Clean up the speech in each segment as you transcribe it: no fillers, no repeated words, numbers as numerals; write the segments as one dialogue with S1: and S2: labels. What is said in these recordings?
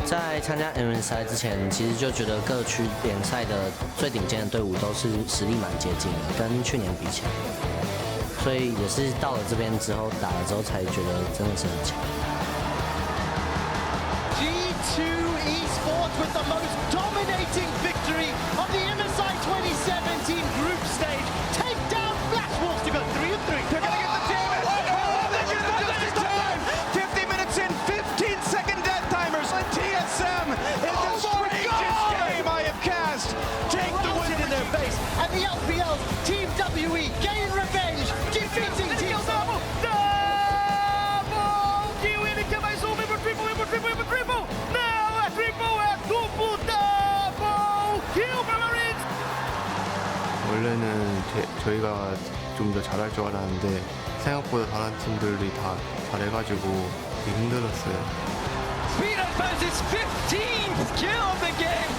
S1: 在参加 MSI 之前，其实就觉得各区联赛的最顶尖的队伍都是实力蛮接近的，跟去年比起来，所以也是到了这边之后打了之后才觉得真的是很强。
S2: G2 eSports with the most dominating victory of the MSI 2017 group stage. Take down Flash Wolves to go 3-3.
S3: They're gonna get the damage. They're gonna do just in time. 50 minutes in, 15-second death timers. And TSM in the strangest game I have cast. Take the win
S2: in their face. And the LPL's Team WE gain revenge, defeating Team
S4: Double! Kiwi que mais triple! Não é triple, é duplo double! Kill for Marines!
S5: 원래는 저희가 좀 더 잘할 줄 알았는데 생각보다 다른 팀들이 다 잘해가지고 되게 힘들었어요.
S3: Speed advances his 15th kill of the game.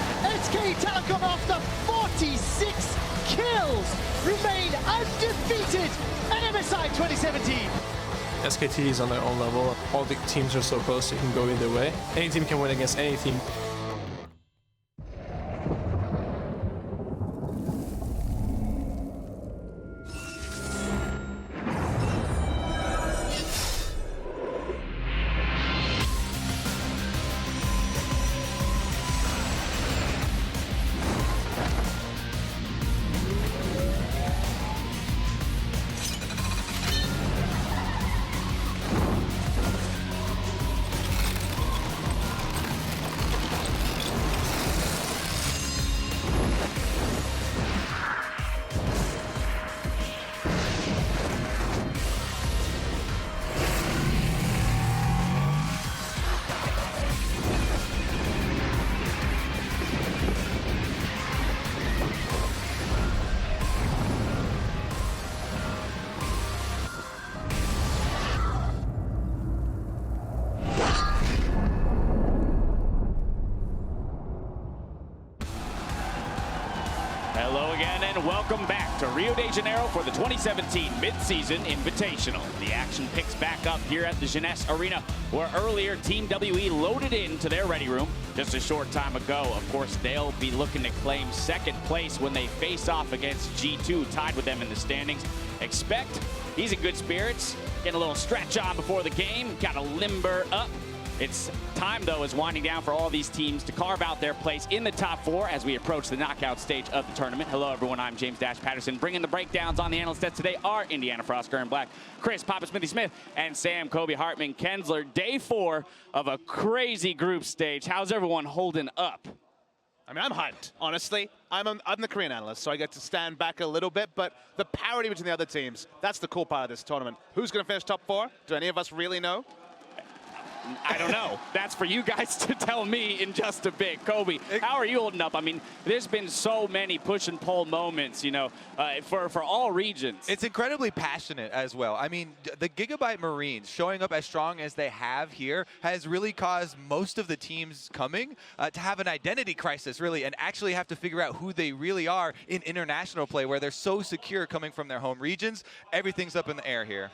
S2: SK Telecom after 46 kills remain undefeated at MSI 2017.
S6: SKT is on their own level. All the teams are so close, it can go either way. Any team can win against any team.
S7: Hello again and welcome back to Rio de Janeiro for the 2017 Mid-Season Invitational. The action picks back up here at the Jeunesse Arena, where earlier Team WE loaded into their ready room just a short time ago. Of course, they'll be looking to claim second place when they face off against G2, tied with them in the standings. Expect he's in good spirits, getting a little stretch on before the game, got to limber up. It's time, though, is winding down for all these teams to carve out their place in the top four as we approach the knockout stage of the tournament. Hello, everyone. I'm James Dash Patterson. Bringing the breakdowns on the analyst desk today are Indiana Frost, Gurren Black, Chris Papa Smithy Smith, and Sam Kobe Hartman Kensler. Day 4 of a crazy group stage. How's everyone holding up?
S8: I mean, I'm hyped, honestly. I'm the Korean analyst, so I get to stand back a little bit, but the parity between the other teams, that's the cool part of this tournament. Who's going to finish top 4? Do any of us really know?
S7: I don't know. That's for you guys to tell me in just a bit. Kobe, how are you holding up? I mean, there's been so many push and pull moments, you know, for all regions.
S9: It's incredibly passionate as well. I mean, the Gigabyte Marines showing up as strong as they have here has really caused most of the teams coming to have an identity crisis, really, and actually have to figure out who they really are in international play, where they're so secure coming from their home regions. Everything's up in the air here.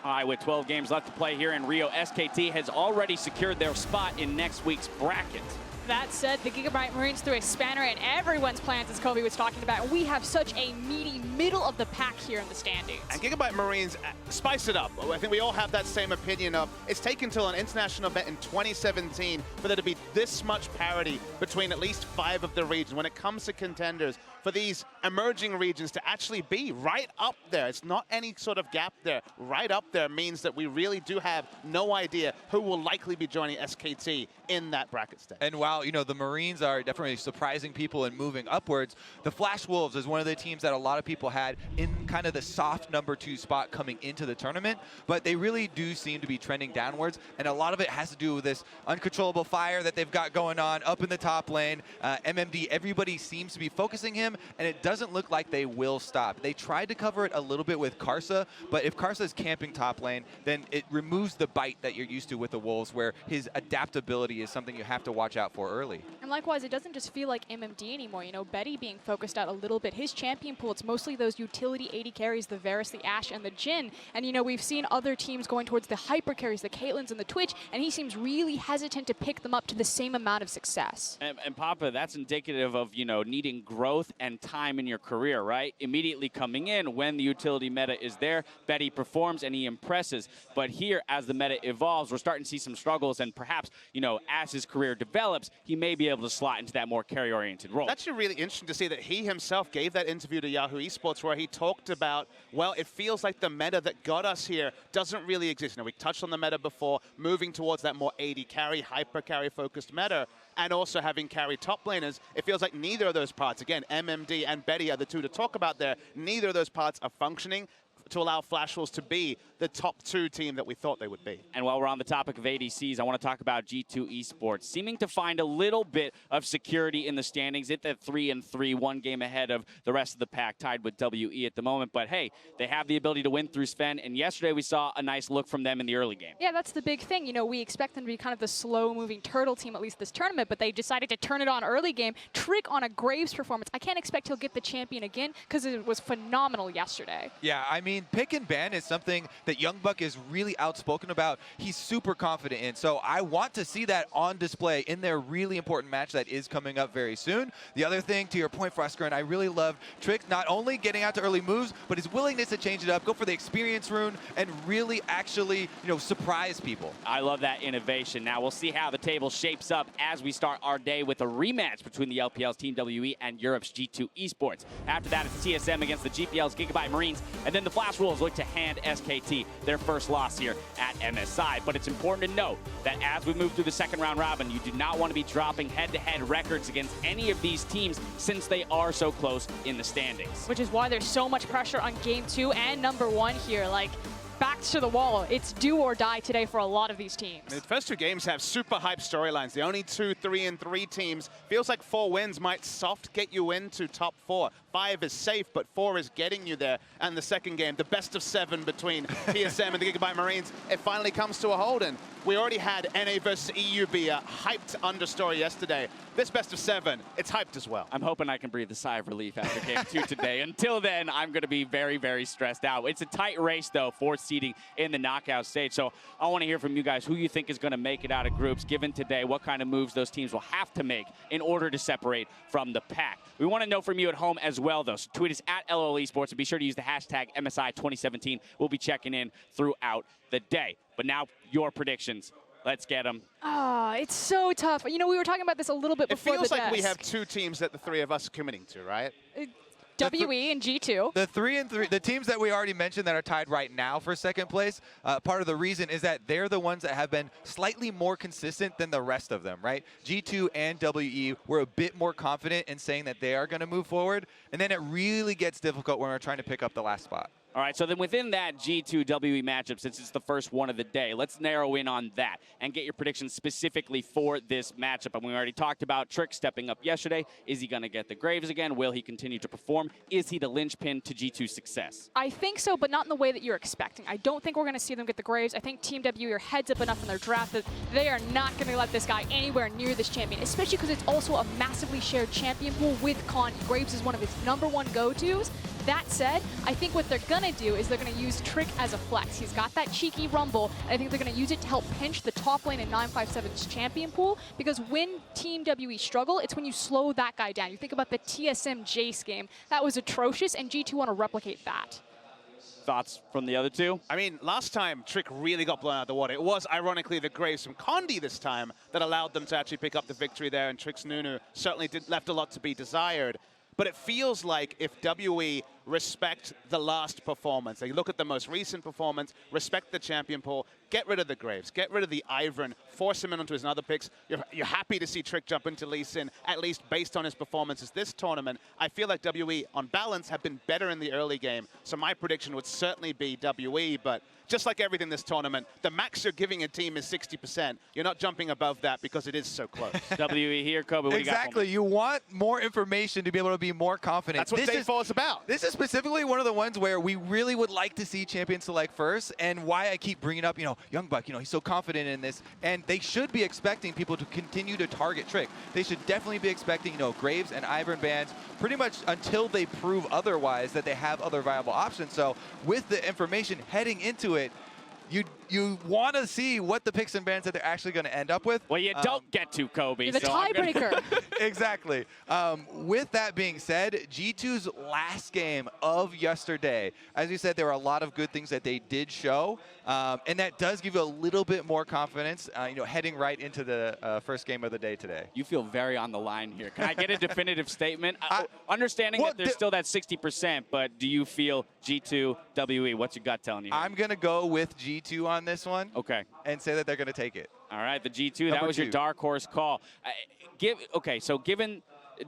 S7: All right, with 12 games left to play here in Rio, SKT has already secured their spot in next week's bracket.
S10: That said, the Gigabyte Marines threw a spanner in everyone's plans, as Kobe was talking about. We have such a meaty middle of the pack here in the standings.
S8: And Gigabyte Marines spice it up. I think we all have that same opinion of it's taken till an international event in 2017 for there to be this much parity between at least 5 of the regions when it comes to contenders, for these emerging regions to actually be right up there. It's not any sort of gap there. Right up there means that we really do have no idea who will likely be joining SKT in that bracket stage.
S9: And while, you know, the Marines are definitely surprising people and moving upwards, the Flash Wolves is one of the teams that a lot of people had in kind of the soft number 2 spot coming into the tournament, but they really do seem to be trending downwards, and a lot of it has to do with this uncontrollable fire that they've got going on up in the top lane. MMD, everybody seems to be focusing him, them, and it doesn't look like they will stop. They tried to cover it a little bit with Karsa, but if Karsa is camping top lane, then it removes the bite that you're used to with the Wolves, where his adaptability is something you have to watch out for early.
S10: And likewise, it doesn't just feel like MMD anymore. You know, Betty being focused out a little bit. His champion pool, it's mostly those utility 80 carries, the Varus, the Ashe, and the Jhin. And, you know, we've seen other teams going towards the hyper carries, the Caitlyn's and the Twitch, and he seems really hesitant to pick them up to the same amount of success.
S7: And Papa, that's indicative of, you know, needing growth and time in your career, right? Immediately coming in when the utility meta is there, Betty performs and he impresses. But here, as the meta evolves, we're starting to see some struggles, and perhaps, you know, as his career develops, he may be able to slot into that more carry-oriented role.
S8: It's actually really interesting to see that he himself gave that interview to Yahoo eSports where he talked about, well, it feels like the meta that got us here doesn't really exist. Now, we touched on the meta before, moving towards that more 80 carry, hyper carry focused meta, and also having carry top laners. It feels like neither of those parts, again, MMD and Betty are the two to talk about there, neither of those parts are functioning to allow Flash Wolves to be the top 2 team that we thought they would be.
S7: And while we're on the topic of ADCs, I want to talk about G2 eSports, seeming to find a little bit of security in the standings. It's at 3-3, 1 game ahead of the rest of the pack, tied with WE at the moment. But hey, they have the ability to win through Sven, and yesterday we saw a nice look from them in the early game.
S10: Yeah, that's the big thing. You know, we expect them to be kind of the slow-moving turtle team, at least this tournament, but they decided to turn it on early game. Trick on a Graves performance. I can't expect he'll get the champion again because it was phenomenal yesterday.
S9: Yeah, I mean, pick and ban is something that Youngbuck is really outspoken about. He's super confident in, so I want to see that on display in their really important match that is coming up very soon. The other thing, to your point, Frosker, and I really love Trick not only getting out to early moves, but his willingness to change it up, go for the experience rune, and really actually, you know, surprise people.
S7: I love that innovation. Now we'll see how the table shapes up as we start our day with a rematch between the LPL's Team WE and Europe's G2 eSports. After that, it's TSM against the GPL's Gigabyte Marines, and then the Flash Wolves look to hand SKT their first loss here at MSI. But it's important to note that as we move through the second round robin, you do not want to be dropping head-to-head records against any of these teams since they are so close in the standings.
S10: Which is why there's so much pressure on game 2 and number 1 here. Like, backs to the wall. It's do or die today for a lot of these teams.
S8: The first 2 games have super hype storylines. The only 2 3-3 teams. Feels like 4 wins might soft get you into top 4. 5 is safe, but 4 is getting you there. And the second game, the best of 7 between TSM and the Gigabyte Marines, it finally comes to a hold. And we already had NA versus EUB, a hyped understory yesterday. This best of 7, it's hyped as well.
S7: I'm hoping I can breathe a sigh of relief after game 2 today. Until then, I'm going to be very, very stressed out. It's a tight race, though, for seeding in the knockout stage. So I want to hear from you guys who you think is going to make it out of groups, given today what kind of moves those teams will have to make in order to separate from the pack. We want to know from you at home as well, though. So tweet us at LOL Esports and be sure to use the hashtag MSI2017. We'll be checking in throughout the day. But now, your predictions. Let's get them.
S10: Ah, it's so tough. You know, we were talking about this a little bit before the
S8: It feels like
S10: desk.
S8: we have 2 teams that the 3 of us are committing to, right?
S10: WE and G2.
S9: The 3-3, the teams that we already mentioned that are tied right now for second place, part of the reason is that they're the ones that have been slightly more consistent than the rest of them, right? G2 and WE were a bit more confident in saying that they are going to move forward, and then it really gets difficult when we're trying to pick up the last spot.
S7: All right, so then within that G2-WE matchup, since it's the first one of the day, let's narrow in on that and get your predictions specifically for this matchup. And we already talked about Trick stepping up yesterday. Is he going to get the Graves again? Will he continue to perform? Is he the linchpin to G2's success?
S10: I think so, but not in the way that you're expecting. I don't think we're going to see them get the Graves. I think Team WE are heads up enough in their draft that they are not going to let this guy anywhere near this champion, especially because it's also a massively shared champion pool with Connie. Graves is one of his #1 go-tos. That said, I think what they're going to do is they're going to use Trick as a flex. He's got that cheeky rumble, and I think they're going to use it to help pinch the top lane in 957's champion pool, because when Team WE struggle, it's when you slow that guy down. You think about the TSM Jace game. That was atrocious, and G2 want to replicate that.
S7: Thoughts from the other two?
S8: I mean, last time Trick really got blown out of the water. It was ironically the Graves from Condi this time that allowed them to actually pick up the victory there, and Trick's Nunu certainly left a lot to be desired. But it feels like if WE respect the last performance, they look at the most recent performance, respect the champion pool, get rid of the Graves, get rid of the Ivern, force him in onto his other picks. You're happy to see Trick jump into Lee Sin, at least based on his performances this tournament. I feel like WE, on balance, have been better in the early game. So my prediction would certainly be WE, but just like everything this tournament, the max you're giving a team is 60%. You're not jumping above that because it is so close.
S7: WE here, Kobe, what
S9: Exactly.
S7: do
S9: You want more information to be able to be more confident.
S8: That's what Day 4 is about.
S9: This is specifically one of the ones where we really would like to see Champion select first, and why I keep bringing up, Young Buck, he's so confident in this, and they should be expecting people to continue to target Trick. They should definitely be expecting, Graves and Ivern bans pretty much until they prove otherwise that they have other viable options. So with the information heading into it, you want to see what the picks and bans that they're actually going to end up with.
S7: Well, you don't get to, Kobe.
S10: You're the tiebreaker.
S9: Exactly. With that being said, G2's last game of yesterday, as you said, there were a lot of good things that they did show, and that does give you a little bit more confidence, heading right into the first game of the day today.
S7: You feel very on the line here. Can I get a definitive statement? Understanding that there's still that 60%, but do you feel G2, WE? What's your gut telling you?
S9: I'm going to go with G2 on this one.
S7: Okay.
S9: And say that they're going to take it.
S7: All right, the G2, that was your dark horse call. So given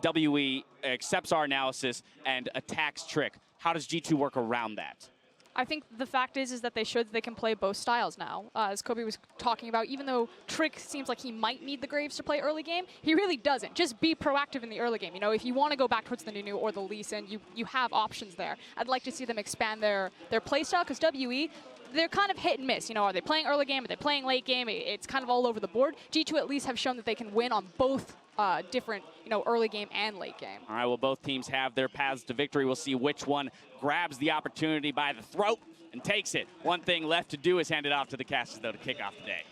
S7: WE accepts our analysis and attacks Trick, how does G2 work around that?
S10: I think the fact is that they showed that they can play both styles now. As Kobe was talking about, even though Trick seems like he might need the Graves to play early game, he really doesn't. Just be proactive in the early game. If you want to go back towards the Nunu or the Lee Sin, you have options there. I'd like to see them expand their play style, because WE, they're kind of hit and miss. Are they playing early game? Are they playing late game? It's kind of all over the board. G2 at least have shown that they can win on both different, early game and late game.
S7: All right, well, both teams have their paths to victory. We'll see which one grabs the opportunity by the throat and takes it. One thing left to do is hand it off to the casters, though, to kick off the day.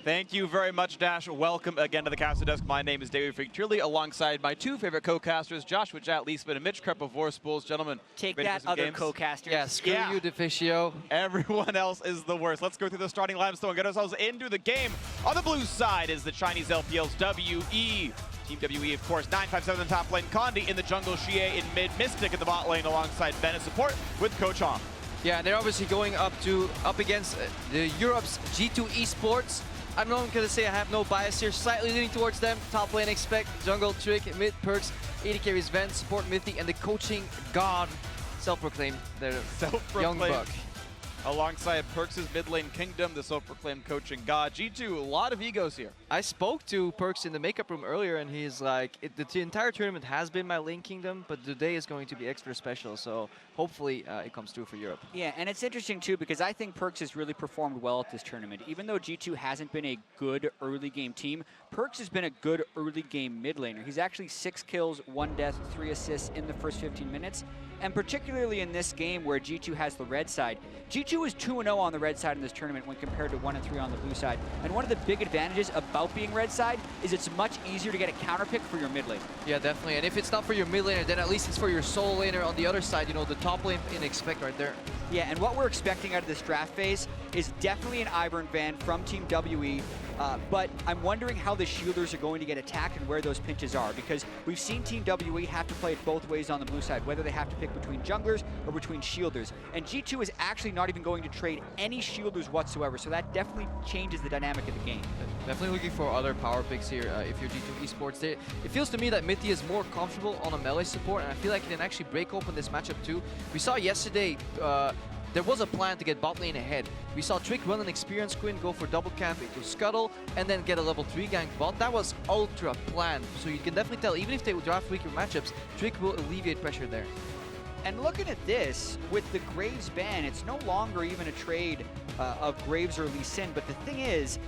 S11: Thank you very much, Dash. Welcome again to the Caster Desk. My name is David Ficturli, alongside my two favorite co-casters, Joshua Jat Leesman and Mitch Krepp of Warspools. Gentlemen,
S12: take
S11: ready
S12: that,
S11: for some
S12: other
S11: games?
S12: co-casters.
S13: Yeah, screw you, Deficio.
S11: Everyone else is the worst. Let's go through the starting lineups though and get ourselves into the game. On the blue side is the Chinese LPL's WE. Team WE, of course, 957 in the top lane, Condi in the jungle, Xie in mid, Mystic in the bot lane alongside Ben in support with Coach Hong.
S13: Yeah, and they're obviously going up against the Europe's G2 eSports. I'm not going to say I have no bias here, slightly leaning towards them. Top lane expect, jungle Trick, mid Perks, AD carries Ven, support Mythy, and the coaching god, self-proclaimed, their Young Buck.
S11: Alongside Perks' mid lane kingdom, the self-proclaimed coaching god. G2, a lot of egos here.
S13: I spoke to Perks in the makeup room earlier, and he's like, the entire tournament has been my lane kingdom, but today is going to be extra special, so hopefully it comes through for Europe.
S12: Yeah, and it's interesting too, because I think Perks has really performed well at this tournament. Even though G2 hasn't been a good early game team, Perks has been a good early game mid laner. He's actually 6 kills, 1 death, 3 assists in the first 15 minutes. And particularly in this game where G2 has the red side, G2 is 2-0 on the red side in this tournament when compared to 1-3 on the blue side. And one of the big advantages about being red side is it's much easier to get a counter pick for your mid lane.
S13: Yeah, definitely. And if it's not for your mid laner, then at least it's for your solo laner on the other side, the top lane in expect right there.
S12: Yeah, and what we're expecting out of this draft phase is definitely an Ivern ban from Team WE. But I'm wondering how the shielders are going to get attacked and where those pinches are, because we've seen Team WE have to play it both ways on the blue side, whether they have to pick between junglers or between shielders. And G2 is actually not even going to trade any shielders whatsoever, so that definitely changes the dynamic of the game.
S13: Definitely looking for other power picks here if you're G2 eSports. It feels to me that Mythy is more comfortable on a melee support, and I feel like he can actually break open this matchup too. We saw yesterday there was a plan to get bot lane ahead. We saw Trick run an Experience Queen, go for double camp into Scuttle, and then get a level 3 gank bot. That was ultra planned, so you can definitely tell, even if they draft weaker matchups, Trick will alleviate pressure there.
S12: And looking at this, with the Graves ban, it's no longer even a trade of Graves or Lee Sin, but the thing is,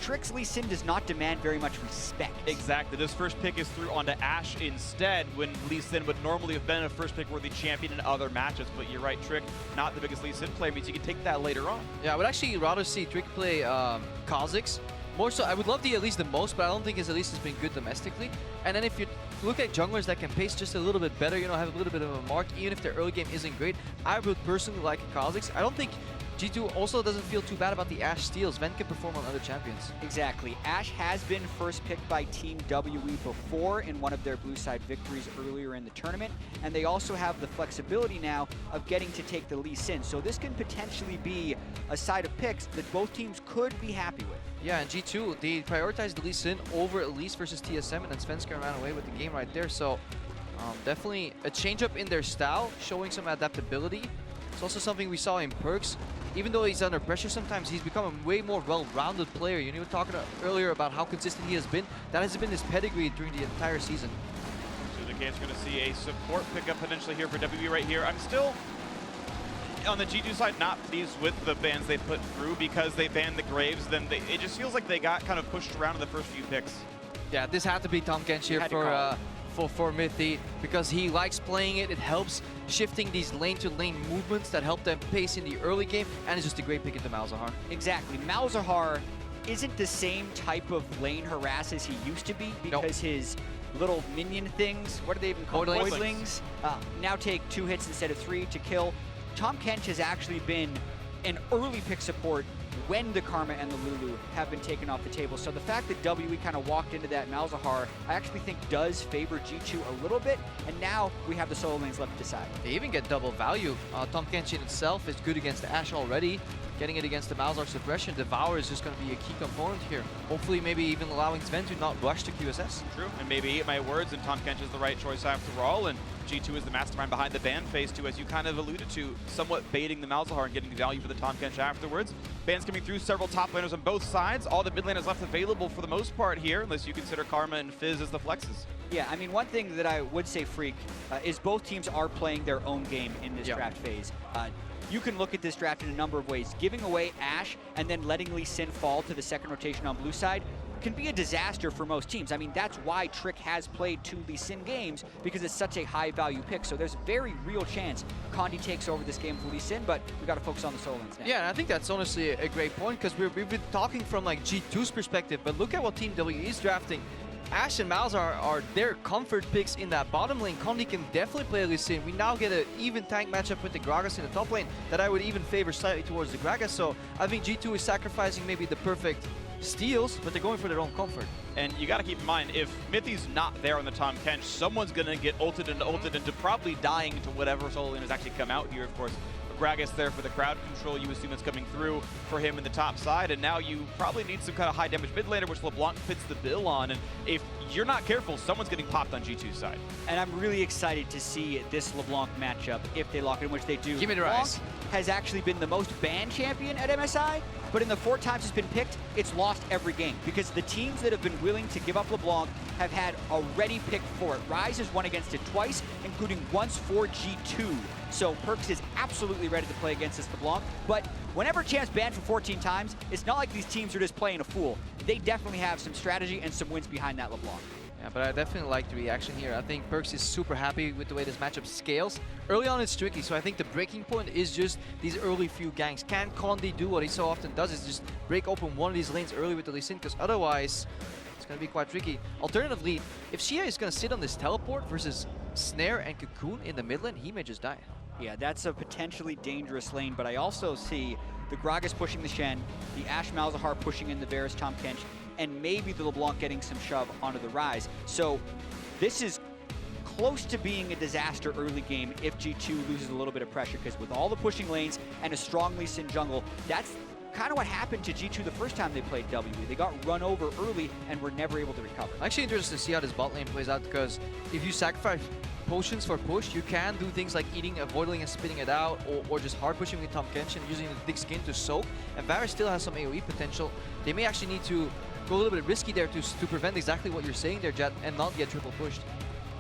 S12: Trick's Lee Sin does not demand very much respect.
S11: Exactly. This first pick is through onto Ashe instead, when Lee Sin would normally have been a first pick worthy champion in other matches. But you're right, Trick, not the biggest Lee Sin player, means you can take that later on.
S13: Yeah, I would actually rather see Trick play Kha'Zix. More so, I would love the Elise the most, but I don't think his Elise has been good domestically. And then if you look at junglers that can pace just a little bit better, have a little bit of a mark, even if their early game isn't great, I would personally like Kha'Zix. I don't think G2 also doesn't feel too bad about the Ashe steals. Ven can perform on other champions.
S12: Exactly. Ashe has been first picked by Team WE before in one of their blue side victories earlier in the tournament, and they also have the flexibility now of getting to take the Lee Sin. So this can potentially be a side of picks that both teams could be happy with.
S13: Yeah, and G2, they prioritized the Lee Sin over Elise versus TSM, and then Svenska ran away with the game right there. So definitely a change up in their style, showing some adaptability. It's also something we saw in Perkz. Even though he's under pressure sometimes, he's become a way more well-rounded player. You were talking earlier about how consistent he has been. That has been his pedigree during the entire season.
S11: So the game's going to see a support pickup potentially here for WE right here. I'm still, on the G2 side, not pleased with the bans they put through because they banned the Graves. Then it just feels like they got kind of pushed around in the first few picks.
S13: Yeah, this had to be Tahm Kench here for Mithy, because he likes playing it. It helps shifting these lane-to-lane movements that help them pace in the early game, and it's just a great pick into Malzahar.
S12: Exactly. Malzahar isn't the same type of lane harass as he used to be because his little minion things, what are they even called? Voidlings. Now take 2 hits instead of 3 to kill. Tahm Kench has actually been an early pick support when the Karma and the Lulu have been taken off the table. So the fact that WE kind of walked into that Malzahar, I actually think does favor G2 a little bit, and now we have the solo lanes left to decide.
S13: They even get double value. Tahm Kench in itself is good against Ashe already. Getting it against the Malzahar suppression, Devour is just going to be a key component here. Hopefully maybe even allowing Sven to not rush to QSS.
S11: True, and maybe eat my words, and Tahm Kench is the right choice after all, and G2 is the mastermind behind the ban phase too, as you kind of alluded to, somewhat baiting the Malzahar and getting value for the Tahm Kench afterwards. Bans coming through, several top laners on both sides. All the mid laners left available for the most part here, unless you consider Karma and Fizz as the flexes.
S12: Yeah, I mean, one thing that I would say, Freak, is both teams are playing their own game in this draft phase. You can look at this draft in a number of ways. Giving away Ashe and then letting Lee Sin fall to the second rotation on blue side can be a disaster for most teams. I mean, that's why Trick has played 2 Lee Sin games, because it's such a high value pick. So there's a very real chance Condi takes over this game for Lee Sin, but we got to focus on the solo lanes now.
S13: Yeah, and I think that's honestly a great point, because we've been talking from like G2's perspective, but look at what Team WE is drafting. Ashe and Malzahar are their comfort picks in that bottom lane. Condi can definitely play Lee Sin. We now get an even tank matchup with the Gragas in the top lane that I would even favor slightly towards the Gragas. So I think G2 is sacrificing maybe the perfect steals, but they're going for their own comfort.
S11: And you got to keep in mind, if Mithy's not there on the Tahm Kench, someone's going to get ulted into probably dying to whatever solo lane has actually come out here, of course. Gragas there for the crowd control, you assume it's coming through for him in the top side, and now you probably need some kind of high damage mid laner, which LeBlanc fits the bill on, and if you're not careful, someone's getting popped on G2's side.
S12: And I'm really excited to see this LeBlanc matchup, if they lock it, in which they do.
S13: Give me the rise.
S12: Has actually been the most banned champion at MSI, but in the 4 times it's been picked, it's lost every game, because the teams that have been willing to give up LeBlanc have had a ready pick for it. Rise has won against it twice, including once for G2. So Perkz is absolutely ready to play against this LeBlanc, but whenever Champ's banned for 14 times, it's not like these teams are just playing a fool. They definitely have some strategy and some wins behind that LeBlanc.
S13: Yeah, but I definitely like the reaction here. I think Perkz is super happy with the way this matchup scales. Early on it's tricky, so I think the breaking point is just these early few ganks. Can Condi do what he so often does, is just break open one of these lanes early with the Lee Sin, because otherwise it's going to be quite tricky. Alternatively, if Xia is going to sit on this teleport versus Snare and Cocoon in the mid lane, he may just die.
S12: Yeah, that's a potentially dangerous lane, but I also see the Gragas pushing the Shen, the Ashe Malzahar pushing in the Varus Tahm Kench, and maybe the LeBlanc getting some shove onto the Rise. So this is close to being a disaster early game if G2 loses a little bit of pressure, because with all the pushing lanes and a strong Lee Sin jungle, that's kind of what happened to G2 the first time they played WE. They got run over early and were never able to recover.
S13: I'm actually interested to see how this bot lane plays out, because if you sacrifice potions for push, you can do things like eating a Voidling and spitting it out, or just hard pushing with Tahm Kench and using the thick skin to soak. And Varus still has some AoE potential. They may actually need to go a little bit risky there to prevent exactly what you're saying there, Jet, and not get triple pushed.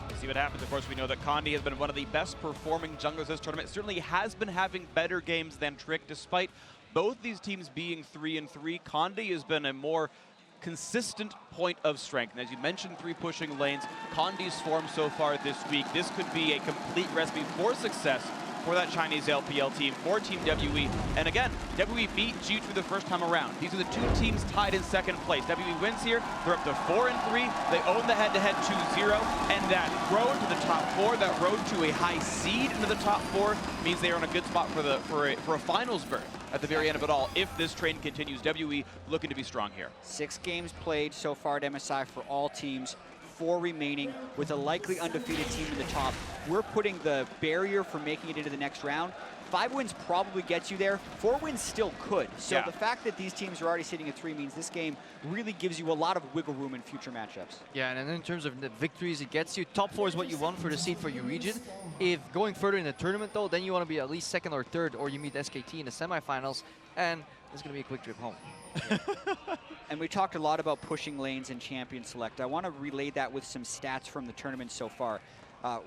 S11: We'll see what happens. Of course, we know that Condi has been one of the best performing junglers this tournament. Certainly has been having better games than Trick, despite both these teams being 3-3. Condi has been a more consistent point of strength. And as you mentioned, 3 pushing lanes, Condi's form so far this week, this could be a complete recipe for success for that Chinese LPL team, for Team WE. And again, WE beat G2 the first time around. These are the two teams tied in second place. WE wins here. They're up to 4-3. They own the head-to-head 2-0. And that road to the top 4, that road to a high seed into the top 4, means they are in a good spot for a finals berth at the very end of it all. If this train continues, WE looking to be strong here.
S12: 6 games played so far at MSI for all teams. 4 remaining with a likely undefeated team in the top. We're putting the barrier for making it into the next round. 5 wins probably gets you there. 4 wins still could. So the fact that these teams are already sitting at 3 means this game really gives you a lot of wiggle room in future matchups.
S13: Yeah, and in terms of the victories it gets you, top 4 is what you want for the seed for your region. If going further in the tournament though, then you want to be at least 2nd or 3rd, or you meet SKT in the semifinals, and it's going to be a quick trip home.
S12: And we talked a lot about pushing lanes and champion select. I want to relay that with some stats from the tournament so far.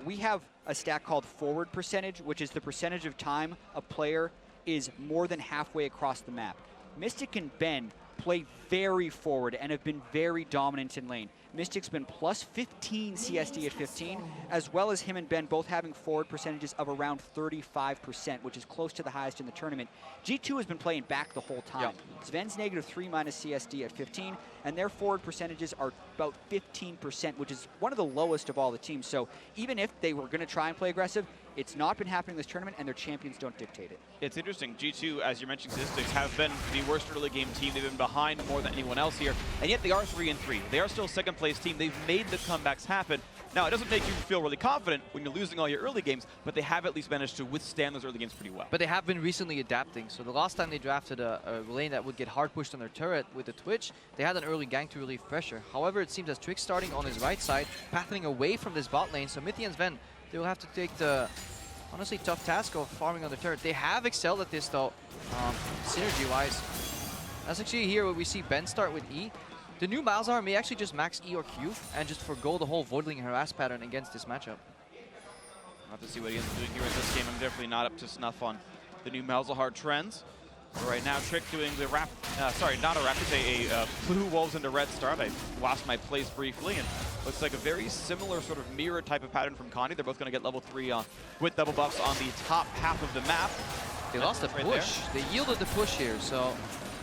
S12: We have a stat called forward percentage, which is the percentage of time a player is more than halfway across the map. Mystic and Ben play very forward and have been very dominant in lane. Mystic's been plus 15 CSD at 15, as well as him and Ben both having forward percentages of around 35%, which is close to the highest in the tournament. G2 has been playing back the whole time. Sven's -3 minus CSD at 15, and their forward percentages are about 15%, which is one of the lowest of all the teams. So even if they were going to try and play aggressive, it's not been happening this tournament, and their champions don't dictate it.
S11: It's interesting. G2, as you mentioned, statistics have been the worst early game team. They've been behind more than anyone else here, and yet they are 3-3. They are still second place team. They've made the comebacks happen. Now, it doesn't make you feel really confident when you're losing all your early games, but they have at least managed to withstand those early games pretty well.
S13: But they have been recently adapting. So the last time they drafted a lane that would get hard pushed on their turret with the Twitch, they had an early gank to relieve pressure. However, it seems as Trick starting on his right side, pathing away from this bot lane. So Mithy and Sven, they will have to take the honestly tough task of farming on the turret. They have excelled at this though, synergy-wise. That's actually here where we see Ben start with E. The new Malzahar may actually just max E or Q and just forgo the whole Voidling harass pattern against this matchup.
S11: We'll have to see what he ends up doing here in this game. I'm definitely not up to snuff on the new Malzahar trends. But right now, Trick doing the blue wolves into red start. I lost my place briefly, and looks like a very similar sort of mirror type of pattern from Condi. They're both going to get level 3 with double buffs on the top half of the map.
S13: They lost the push. They yielded the push here, so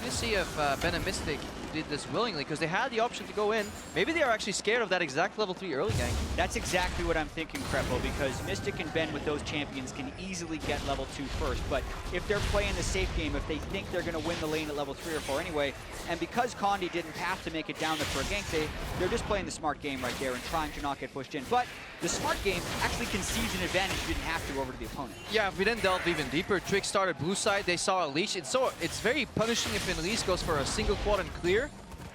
S13: let's see if Ben and Mystic did this willingly, because they had the option to go in. Maybe they are actually scared of that exact level 3 early gank.
S12: That's exactly what I'm thinking, Krepo, because Mystic and Ben with those champions can easily get level 2 first. But if they're playing the safe game, if they think they're going to win the lane at level 3 or 4 anyway, and because Condi didn't have to make it down there for a gank, they're just playing the smart game right there and trying to not get pushed in. But the smart game actually concedes an advantage you didn't have to over to the opponent.
S13: Yeah, if we then delve even deeper, Trick started blue side, they saw a leash. It's very punishing if an Elise goes for a single quad and clear,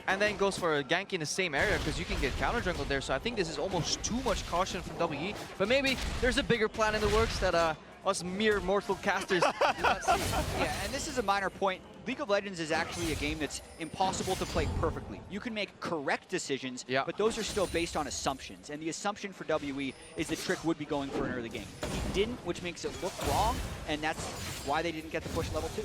S13: and then goes for a gank in the same area, because you can get counter jungled there. So I think this is almost too much caution from WE, but maybe there's a bigger plan in the works that us mere mortal casters do not see.
S12: Yeah, and this is a minor point. League of Legends is actually a game that's impossible to play perfectly. You can make correct decisions, but those are still based on assumptions. And the assumption for WE is that Trick would be going for an early game. He didn't, which makes it look wrong, and that's why they didn't get the push level 2.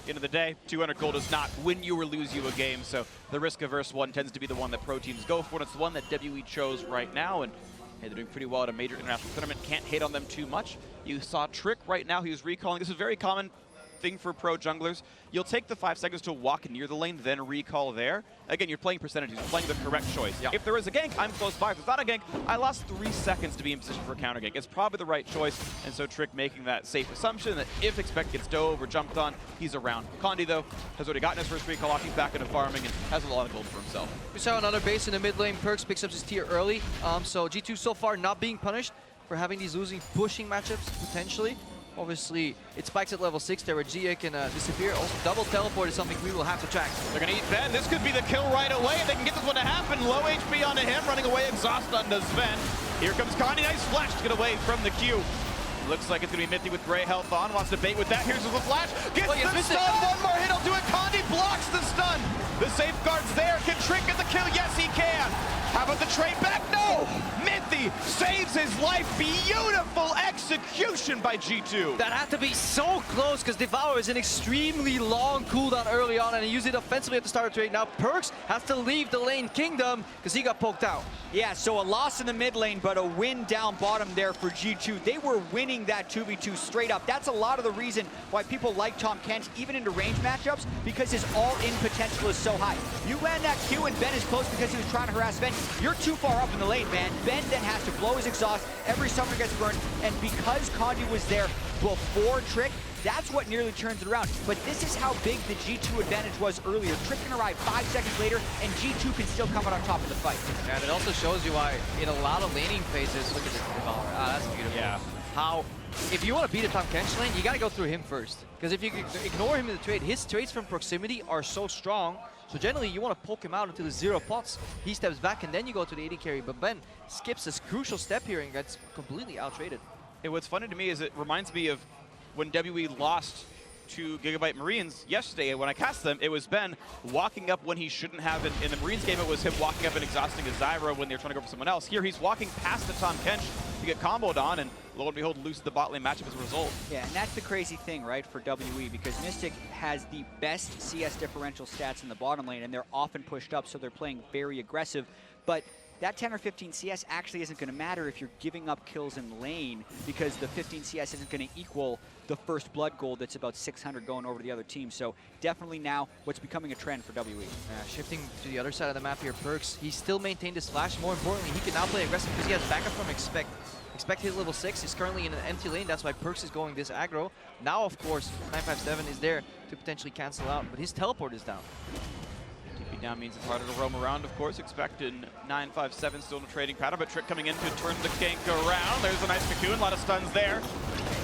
S11: End of the day, 200 gold does not win you or lose you a game, so the risk-averse one tends to be the one that pro teams go for, and it's the one that WE chose right now, and hey, they're doing pretty well at a major international tournament. Can't hate on them too much. You saw Trick right now, he was recalling. This is a very common thing for pro junglers. You'll take the 5 seconds to walk near the lane, then recall there. Again, you're playing percentages, you're playing the correct choice. If there is a gank, I'm close by. If there's not a gank, I lost 3 seconds to be in position for a counter gank. It's probably the right choice, and so Trick making that safe assumption that if Expect gets dove or jumped on, he's around. Condi, though, has already gotten his first recall off. He's back into farming and has a lot of gold for himself.
S13: We saw another base in the mid lane. Perkz picks up his tier early, so G2 so far not being punished for having these losing pushing matchups, potentially. Obviously, it spikes at level 6 there where Gia can disappear. Also, double teleport is something we will have to track.
S11: They're going to eat Ben. This could be the kill right away. They can get this one to happen. Low HP onto him, running away, exhaust onto Sven. Here comes Condi. Nice flash to get away from the Q. Looks like it's going to be Mithy with gray health on. Wants to bait with that. Here's the flash. Gets the stun. One more hit. He'll do it. Condi blocks the stun. The safeguard's there. Can Trick get the kill? Yes, he can. How about the trade back? No! Mithy saves his life. Beautiful execution by G2.
S13: That had to be so close because Devour is an extremely long cooldown early on and he used it offensively at the start of trade. Now Perks has to leave the lane Kingdom because he got poked out.
S12: Yeah, so a loss in the mid lane, but a win down bottom there for G2. They were winning that 2v2 straight up. That's a lot of the reason why people like Tahm Kench, even into range matchups, because his all-in potential is so high. You land that Q and Ben is close because he was trying to harass Ben. You're too far up in the lane, man. Ben then has to blow his exhaust. Every summoner gets burned, and because Condi was there before Trick, that's what nearly turns it around. But this is how big the G2 advantage was earlier. Trick can arrive 5 seconds later, and G2 can still come out on top of the fight.
S13: Yeah, and it also shows you why in a lot of laning phases, look at this Devour. Ah, that's beautiful.
S11: Yeah.
S13: How, if you want to beat a Tahm Kench lane, you got to go through him first. Because if you ignore him in the trade, his trades from proximity are so strong. So generally, you want to poke him out until the 0 pots. He steps back, and then you go to the AD carry. But Ben skips this crucial step here and gets completely out-traded.
S11: And what's funny to me is it reminds me of when WE lost to Gigabyte Marines yesterday. When I cast them, it was Ben walking up when he shouldn't have. In the Marines game, it was him walking up and exhausting his Zyra when they were trying to go for someone else. Here, he's walking past the Tahm Kench to get comboed on, and lo and behold, loses the bot lane matchup as a result.
S12: Yeah, and that's the crazy thing, right, for WE, because Mystic has the best CS differential stats in the bottom lane, and they're often pushed up, so they're playing very aggressive. But that 10 or 15 CS actually isn't going to matter if you're giving up kills in lane, because the 15 CS isn't going to equal the first blood gold that's about 600 going over to the other team. So definitely now what's becoming a trend for WE.
S13: Shifting to the other side of the map here, Perks, he still maintained his flash. More importantly, he can now play aggressive because he has backup from Expect. Expect hit level 6. He's currently in an empty lane. That's why Perks is going this aggro. Now, of course, 957 is there to potentially cancel out, but his teleport is down.
S11: TP down means it's harder to roam around, of course. Expect in 957 still in a trading pattern, but Trick coming in to turn the gank around. There's a nice cocoon, a lot of stuns there.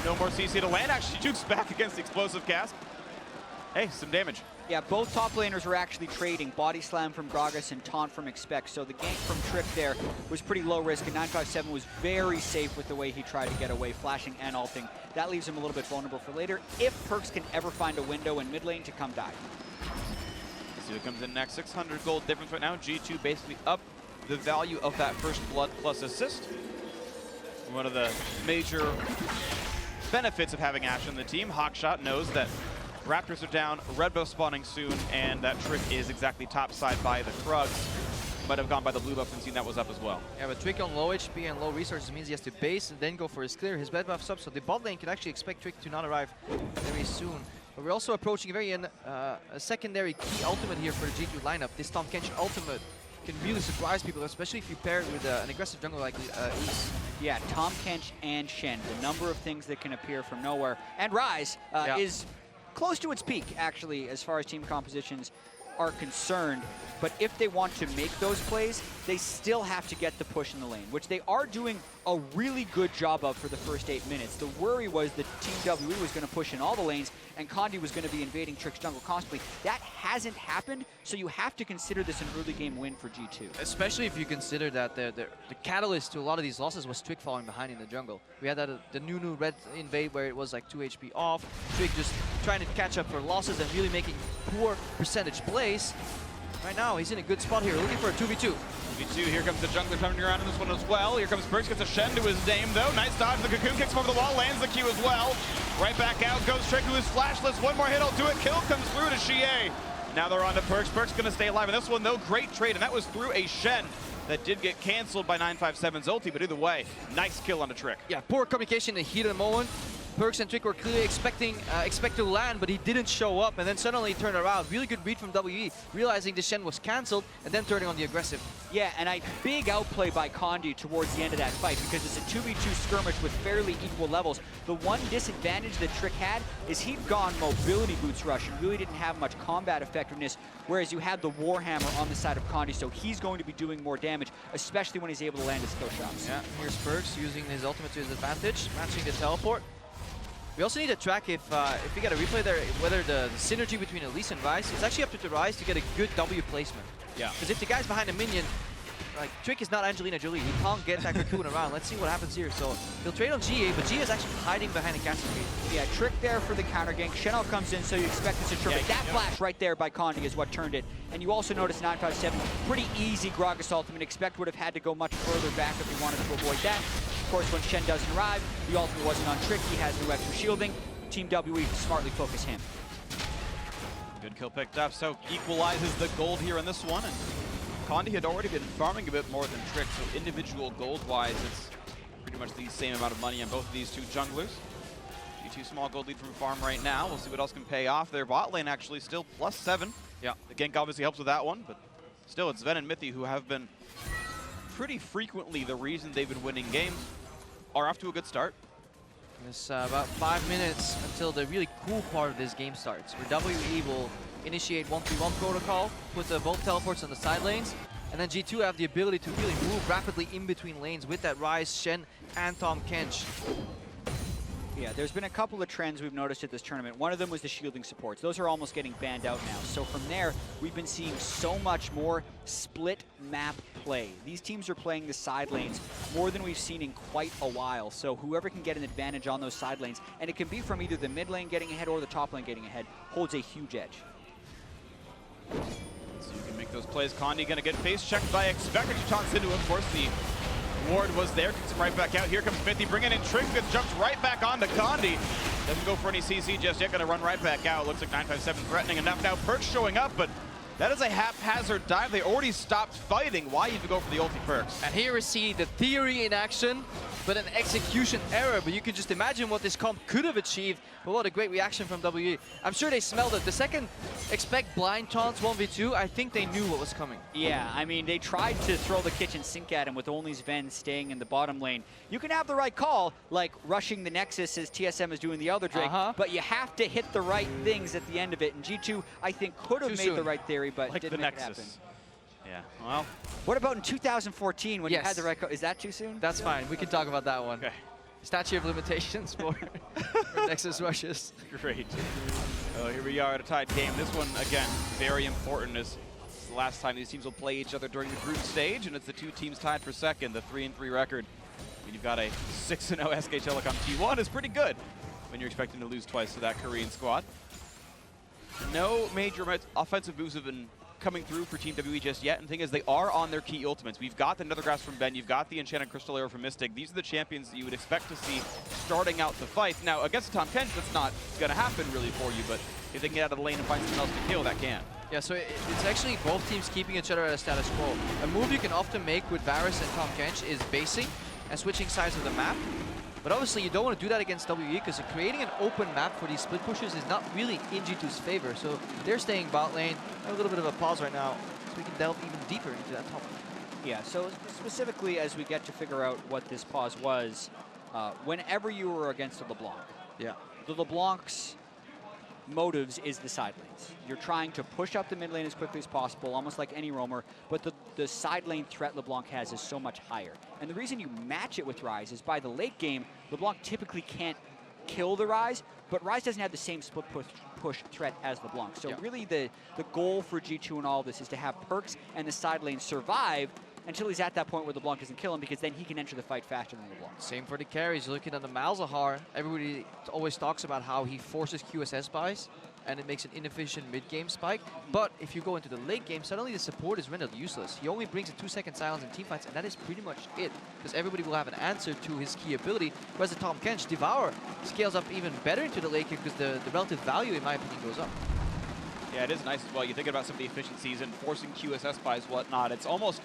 S11: No more CC to land. Actually, Duke's back against the explosive cast. Hey, some damage.
S12: Yeah, both top laners were actually trading. Body slam from Gragas and taunt from Expect. So the gank from Trick there was pretty low risk, and 957 was very safe with the way he tried to get away, flashing and ulting. That leaves him a little bit vulnerable for later, if Perks can ever find a window in mid lane to come die.
S11: See what comes in next. 600 gold difference right now. G2 basically up the value of that first blood plus assist. One of the major benefits of having Ashe on the team. Hawkshot knows that Raptors are down, red buff spawning soon, and that Trick is exactly topside by the Krugs. Might have gone by the blue buff and seen that was up as well.
S13: Yeah, but Trick on low HP and low resources means he has to base and then go for his clear. His red buff's up, so the bot lane can actually expect Trick to not arrive very soon. But we're also approaching a secondary key ultimate here for the G2 lineup. This Tahm Kench ultimate can really surprise people, especially if you pair it with an aggressive jungle like Elise.
S12: Yeah, Tahm Kench and Shen, the number of things that can appear from nowhere. And Rise is close to its peak, actually, as far as team compositions are concerned. But if they want to make those plays, they still have to get the push in the lane, which they are doing a really good job of for the first 8 minutes. The worry was that Team WE was going to push in all the lanes, and Condi was going to be invading Trick's jungle constantly. That hasn't happened, so you have to consider this an early game win for G2.
S13: Especially if you consider that the catalyst to a lot of these losses was Trick falling behind in the jungle. We had that the new red invade where it was like 2 HP off, Trick just trying to catch up for losses and really making poor percentage plays. Right now, he's in a good spot here, looking for a 2v2.
S7: 2v2, here comes the jungler coming around in this one as well. Here comes Perks, gets a Shen to his name though. Nice dodge, the cocoon kicks him over the wall, lands the Q as well. Right back out goes Trick, who is flashless. One more hit, I'll do it. Kill comes through to Xie. Now they're on to Perks. Perks gonna stay alive in this one though. Great trade, and that was through a Shen that did get canceled by 957's ulti, but either way, nice kill on the Trick.
S13: Yeah, poor communication in the heat of the moment. Perks and Trick were clearly expect to land, but he didn't show up, and then suddenly he turned around. Really good read from WE, realizing the Shen was cancelled, and then turning on the aggressive.
S12: Yeah, and a big outplay by Condi towards the end of that fight, because it's a 2v2 skirmish with fairly equal levels. The one disadvantage that Trick had is he'd gone mobility boots rush and really didn't have much combat effectiveness, whereas you had the Warhammer on the side of Condi, so he's going to be doing more damage, especially when he's able to land his skill shots.
S13: Yeah, here's Perks using his ultimate to his advantage, matching the teleport. We also need to track if we get a replay there, whether the synergy between Elise and Rise, it's actually up to the Rise to get a good W placement.
S11: Yeah.
S13: Because if the guy's behind a minion, Like, Trick is not Angelina Jolie. He can't get that cocoon around. Let's see what happens here. So he'll trade on GA, but GA is actually hiding behind the cascade.
S12: Yeah, Trick there for the counter gank. Shenel comes in, so you expect this to turn. That flash right there by Condi is what turned it. And you also notice 957, pretty easy Gragas ultimate. Expect would have had to go much further back if he wanted to avoid that. Of course, when Shen doesn't arrive, the ultimate wasn't on Trick. He has no extra shielding. Team WE smartly focus him.
S11: Good kill picked up, so equalizes the gold here in this one. And Condi had already been farming a bit more than Trick, so individual gold-wise, it's pretty much the same amount of money on both of these two junglers. G2 small gold lead from farm right now. We'll see what else can pay off. Their bot lane actually still +7.
S13: Yeah.
S11: The gank obviously helps with that one, but still it's Sven and Mithy who have been pretty frequently the reason they've been winning games. Are off to a good start.
S13: It's about 5 minutes until the really cool part of this game starts, where WE will initiate 1v1 protocol, put both teleports on the side lanes, and then G2 have the ability to really move rapidly in between lanes with that Ryze, Shen, and Tahm Kench.
S12: Yeah, there's been a couple of trends we've noticed at this tournament. One of them was the shielding supports. Those are almost getting banned out now. So from there, we've been seeing so much more split map play. These teams are playing the side lanes more than we've seen in quite a while. So whoever can get an advantage on those side lanes, and it can be from either the mid lane getting ahead or the top lane getting ahead, holds a huge edge.
S11: So you can make those plays. Condi gonna get face checked by Expector. He taunts into him. Of course, the ward was there, kicks him right back out. Here comes Mithy, bringing in Trick, gets jumped right back onto Condi. Doesn't go for any CC just yet, gonna run right back out. Looks like 957 threatening enough now. Perks showing up, but that is a haphazard dive. They already stopped fighting. Why even go for the ulti Perks?
S13: And here we see the theory in action, but an execution error. But you can just imagine what this comp could have achieved. But what a great reaction from WE. I'm sure they smelled it. The second expect blind taunts 1v2, I think they knew what was coming.
S12: Yeah, I mean, they tried to throw the kitchen sink at him with only Sven staying in the bottom lane. You can have the right call, like rushing the Nexus as TSM is doing the Elder Drake, but you have to hit the right things at the end of it. And G2, I think, could have made the right theory, but
S11: like
S12: didn't make it happen.
S11: Yeah, well.
S12: What about in 2014 when you had the right call? Is that too soon?
S13: That's fine. We can talk about that one.
S11: Okay.
S13: Statute of limitations for Nexus rushes.
S11: Great. Oh, here we are at a tied game. This one, again, very important as it's the last time these teams will play each other during the group stage, and it's the two teams tied for second, the 3-3 record. When you've got a 6-0 SK Telecom T1 is pretty good when you're expecting to lose twice to that Korean squad. No major offensive moves have been coming through for Team WE just yet, and the thing is, they are on their key ultimates. We've got the Nether Grass from Ben, you've got the Enchanted Crystal Arrow from Mystic. These are the champions that you would expect to see starting out the fight. Now, against Tahm Kench, that's not going to happen really for you, but if they can get out of the lane and find someone else to kill, that can.
S13: Yeah, so it's actually both teams keeping each other at a status quo. A move you can often make with Varus and Tahm Kench is basing and switching sides of the map. But obviously you don't want to do that against WE because creating an open map for these split pushes is not really in G2's favor. So they're staying bot lane. I have a little bit of a pause right now so we can delve even deeper into that topic.
S12: Yeah, so specifically as we get to figure out what this pause was, whenever you were against a LeBlanc, the LeBlanc's motives is the side lanes. You're trying to push up the mid lane as quickly as possible, almost like any roamer, but the side lane threat LeBlanc has is so much higher. And the reason you match it with Ryze is by the late game, LeBlanc typically can't kill the Ryze, but Ryze doesn't have the same split push threat as LeBlanc. So really the goal for G2 in all this is to have Perks and the side lane survive until he's at that point where LeBlanc doesn't kill him, because then he can enter the fight faster than LeBlanc.
S13: Same for the carries. Looking at the Malzahar, everybody always talks about how he forces QSS buys and it makes an inefficient mid-game spike. But if you go into the late game, suddenly the support is rendered useless. He only brings a 2-second silence in teamfights, and that is pretty much it, because everybody will have an answer to his key ability. Whereas the Tahm Kench, Devour, scales up even better into the late game because the relative value, in my opinion, goes up.
S11: Yeah, it is nice as well. You think about some of the efficiencies and forcing QSS buys, whatnot. It's almost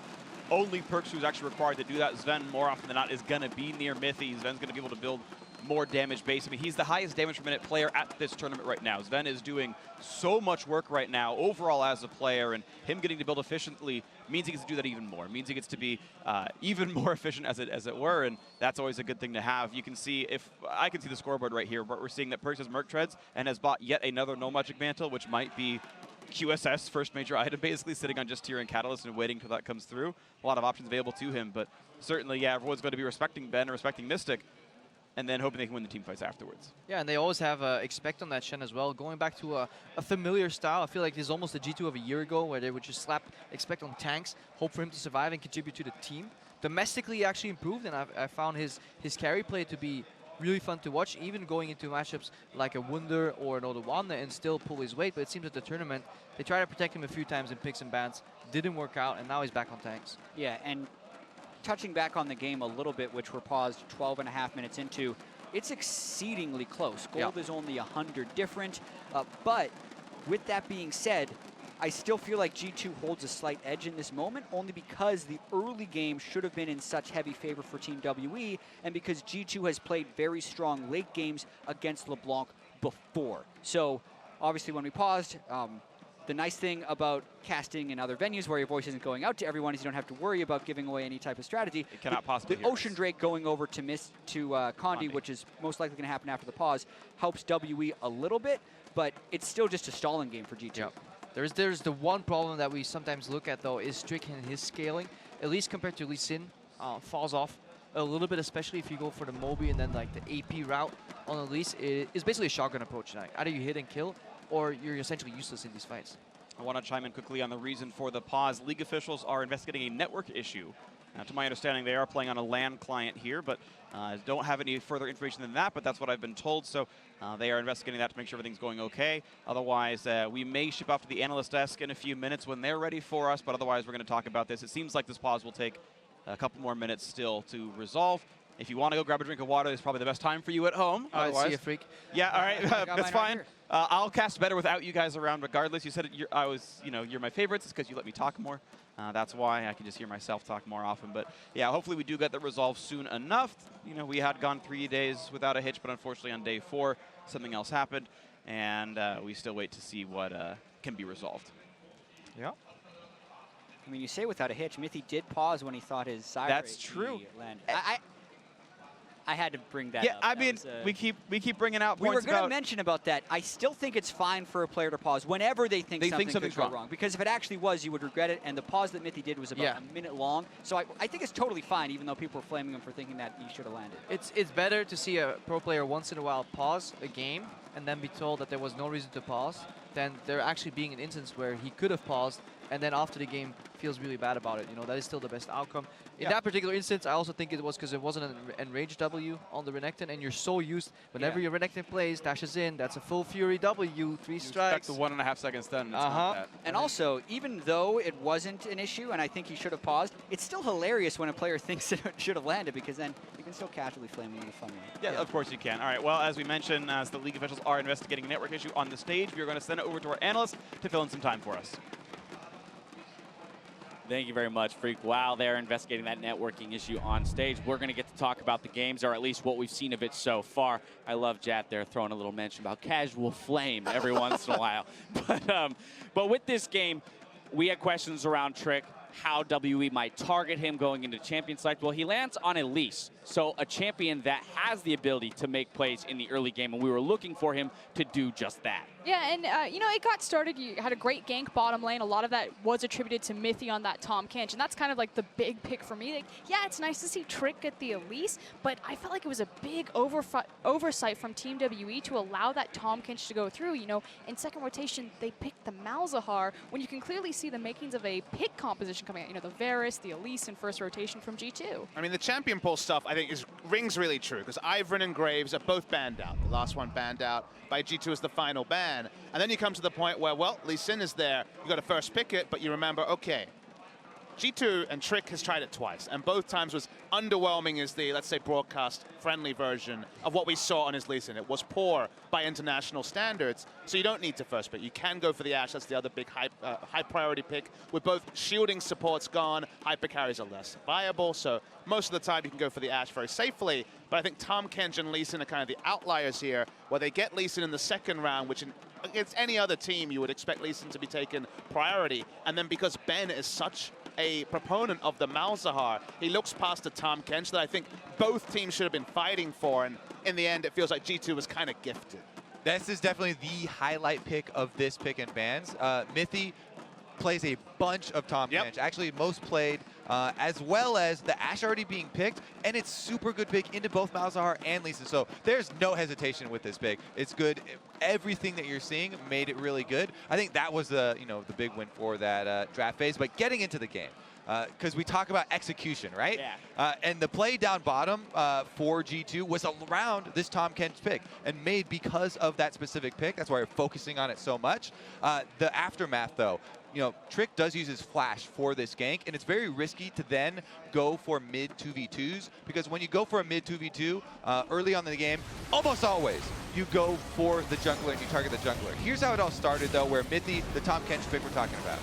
S11: only Perks who's actually required to do that. Sven, more often than not, is going to be near Mithy. Sven's going to be able to build more damage base. I mean, he's the highest damage per minute player at this tournament right now. Sven is doing so much work right now overall as a player, and him getting to build efficiently means he gets to do that even more. It means he gets to be even more efficient, as it were, and that's always a good thing to have. You can see, if I can see the scoreboard right here, but we're seeing that Perks has Merc Treads and has bought yet another No Magic Mantle, which might be QSS first major item, basically sitting on just Tier and Catalyst and waiting until that comes through. A lot of options available to him, but certainly, yeah, everyone's going to be respecting Ben and respecting Mystic. and then hoping they can win the team fights afterwards.
S13: Yeah, and they always have expect on that Shen as well. Going back to a familiar style, I feel like this is almost the G2 of a year ago, where they would just slap expect on tanks, hope for him to survive and contribute to the team. Domestically, he actually improved, and I found his carry play to be really fun to watch, even going into matchups like a Wunder or an Odawana and still pull his weight. But it seems at the tournament, they tried to protect him a few times in picks and bans, didn't work out, and now he's back on tanks.
S12: Yeah, and touching back on the game a little bit, which we're paused 12.5 minutes into, it's exceedingly close. Gold is only 100 different, but with that being said, I still feel like G2 holds a slight edge in this moment, only because the early game should have been in such heavy favor for Team WE, and because G2 has played very strong late games against LeBlanc before. So obviously when we paused, the nice thing about casting in other venues where your voice isn't going out to everyone is you don't have to worry about giving away any type of strategy.
S11: It cannot possibly
S12: The Ocean Drake going over to Condi, which is most likely going to happen after the pause, helps WE a little bit, but it's still just a stalling game for G2.
S13: Yep. There's the one problem that we sometimes look at, though, is Strick and his scaling, at least compared to Lee Sin, falls off a little bit, especially if you go for the Moby and then like the AP route on Elise. It's basically a shotgun approach tonight. Either you hit and kill, or you're essentially useless in these fights.
S11: I want to chime in quickly on the reason for the pause. League officials are investigating a network issue. Now, to my understanding, they are playing on a LAN client here, but don't have any further information than that, but that's what I've been told. So they are investigating that to make sure everything's going okay. Otherwise, we may ship off to the analyst desk in a few minutes when they're ready for us, but otherwise we're going to talk about this. It seems like this pause will take a couple more minutes still to resolve. If you want to go grab a drink of water, it's probably the best time for you at home.
S13: See you, freak.
S11: Yeah, all right, that's fine. I'll cast better without you guys around regardless. You said you're my favorites. It's because you let me talk more. That's why I can just hear myself talk more often. But yeah, hopefully we do get that resolved soon enough. You know, we had gone 3 days without a hitch, but unfortunately on day 4, something else happened. And we still wait to see what can be resolved.
S13: Yeah.
S12: I mean, you say without a hitch. Mithy did pause when he thought his side
S11: That's true.
S12: Landed. I had to bring that up.
S11: Yeah, I mean, we keep bringing out
S12: we
S11: points
S12: were going to mention about that. I still think it's fine for a player to pause whenever they think something could go wrong. Because if it actually was, you would regret it. And the pause that Mithy did was about a minute long. So I think it's totally fine, even though people were flaming him for thinking that he should have landed.
S13: It's better to see a pro player once in a while pause a game and then be told that there was no reason to pause than there actually being an instance where he could have paused and then after the game feels really bad about it. You know, that is still the best outcome. In that particular instance, I also think it was because it wasn't an enraged W on the Renekton, and you're so used, whenever your Renekton plays, dashes in, that's a full Fury W, 3 strikes.
S11: That's the 1.5 seconds done. Not that.
S12: And also, even though it wasn't an issue, and I think he should have paused, it's still hilarious when a player thinks it should have landed, because then you can still casually flame him in a fun way.
S11: Yeah, of course you can. All right, well, as we mentioned, as the league officials are investigating a network issue on the stage, we are going to send it over to our analyst to fill in some time for us.
S7: Thank you very much, Freak. While they're investigating that networking issue on stage, we're going to get to talk about the games, or at least what we've seen of it so far. I love Jat there throwing a little mention about casual flame every once in a while. But with this game, we had questions around Trick, how WE might target him going into champion select. Well, he lands on Elise, so a champion that has the ability to make plays in the early game, and we were looking for him to do just that.
S10: Yeah, and you know, it got started. You had a great gank bottom lane. A lot of that was attributed to Mithy on that Tahm Kench, and that's kind of like the big pick for me. Like, yeah, it's nice to see Trick get the Elise, but I felt like it was a big oversight from Team WE to allow that Tahm Kench to go through. You know, in second rotation, they picked the Malzahar when you can clearly see the makings of a pick composition coming out. You know, the Varus, the Elise in first rotation from G2.
S8: I mean, the champion pool stuff, I think, rings really true, because Ivern and Graves are both banned out. The last one banned out by G2 as the final ban. And then you come to the point where, well, Lee Sin is there. You got to first pick it, but you remember, okay, G2 and Trick has tried it twice, and both times was underwhelming as the, let's say, broadcast-friendly version of what we saw on his Lee Sin. It was poor by international standards, so you don't need to first pick. You can go for the Ashe. That's the other big high priority pick. With both shielding supports gone, hyper carries are less viable, so most of the time you can go for the Ashe very safely. But I think Tahm Kench and Lee Sin are kind of the outliers here, where they get Lee Sin in the second round, which against any other team you would expect Lee Sin to be taken priority. And then because Ben is such a proponent of the Malzahar, he looks past the Tahm Kench that I think both teams should have been fighting for, and in the end it feels like G2 was kind of gifted.
S9: This is definitely the highlight pick of this pick and bans. Mithy plays a bunch of Tahm Kench, actually most played as well as the Ashe already being picked, and it's super good pick into both Malzahar and Lisa. So there's no hesitation with this pick. It's good. Everything that you're seeing made it really good. I think that was the the big win for that draft phase. But getting into the game, because we talk about execution, right?
S11: Yeah.
S9: And the play down bottom for G2 was around this Tahm Kench pick and made because of that specific pick. That's why we're focusing on it so much. The aftermath, though, Trick does use his flash for this gank, and it's very risky to then go for mid 2v2s, because when you go for a mid 2v2 early on in the game, almost always you go for the jungler and you target the jungler. Here's how it all started, though, where mid the Tahm Kench pick we're talking about.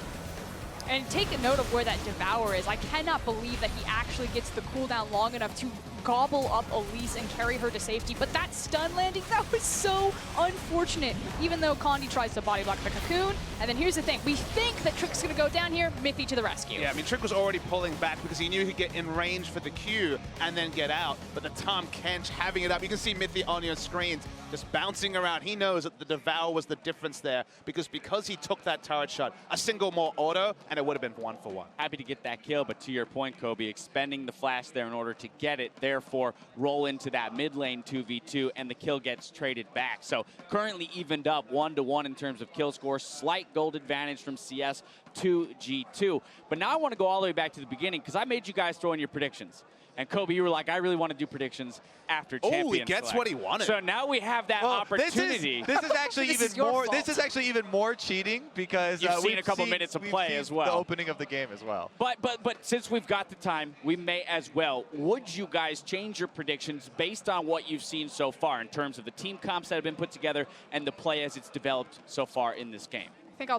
S10: And take a note of where that Devour is. I cannot believe that he actually gets the cooldown long enough to gobble up Elise and carry her to safety. But that stun landing, that was so unfortunate. Even though Condi tries to body block the Cocoon. And then here's the thing. We think that Trick's going to go down here. Mithy to the rescue.
S8: Yeah, I mean, Trick was already pulling back because he knew he'd get in range for the Q and then get out. But the Tahm Kench having it up. You can see Mithy on your screens just bouncing around. He knows that the Devour was the difference there because he took that turret shot, a single more auto, and it would have been 1-for-1.
S7: Happy to get that kill, but to your point, Kobe, expending the flash there in order to get it, therefore roll into that mid lane 2v2, and the kill gets traded back. So currently evened up 1-to-1 in terms of kill score, slight gold advantage from CS to G2. But now I want to go all the way back to the beginning because I made you guys throw in your predictions. And Kobe, you were like, I really want to do predictions after champion.
S8: Oh, he gets what he wanted.
S7: So now we have that opportunity.
S9: This is actually even more. This is actually even more cheating because
S7: you've seen a couple minutes of play as well.
S9: The opening of the game as well.
S7: But since we've got the time, we may as well. Would you guys change your predictions based on what you've seen so far in terms of the team comps that have been put together and the play as it's developed so far in this game?
S10: I think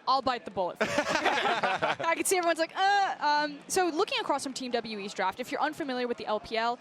S10: I'll bite the bullet. I can see everyone's like, So looking across from Team WE's draft, if you're unfamiliar with the LPL,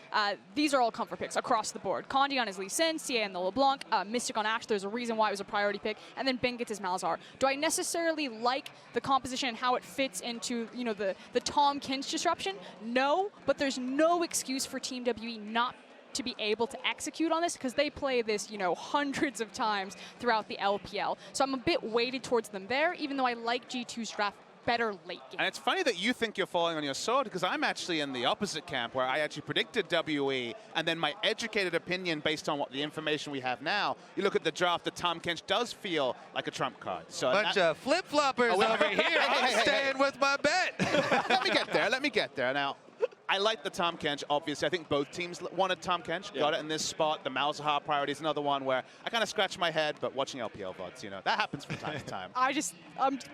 S10: these are all comfort picks across the board. Condi on his Lee Sin, CA on the LeBlanc, Mystic on Ashe. There's a reason why it was a priority pick. And then Bing gets his Malzahar. Do I necessarily like the composition and how it fits into the Tahm Kench disruption? No, but there's no excuse for Team WE not to be able to execute on this because they play this, hundreds of times throughout the LPL. So I'm a bit weighted towards them there, even though I like G2's draft better late game.
S8: And it's funny that you think you're falling on your sword because I'm actually in the opposite camp where I actually predicted WE and then my educated opinion based on what the information we have now, you look at the draft, the Tahm Kench does feel like a trump card. So
S9: bunch of flip-floppers over here. I'm staying with my bet.
S8: Let me get there. Now, I like the Tahm Kench, obviously. I think both teams wanted Tahm Kench. Got it in this spot. The Malzahar priority is another one where I kind of scratch my head, but watching LPL VODs, that happens from time to time.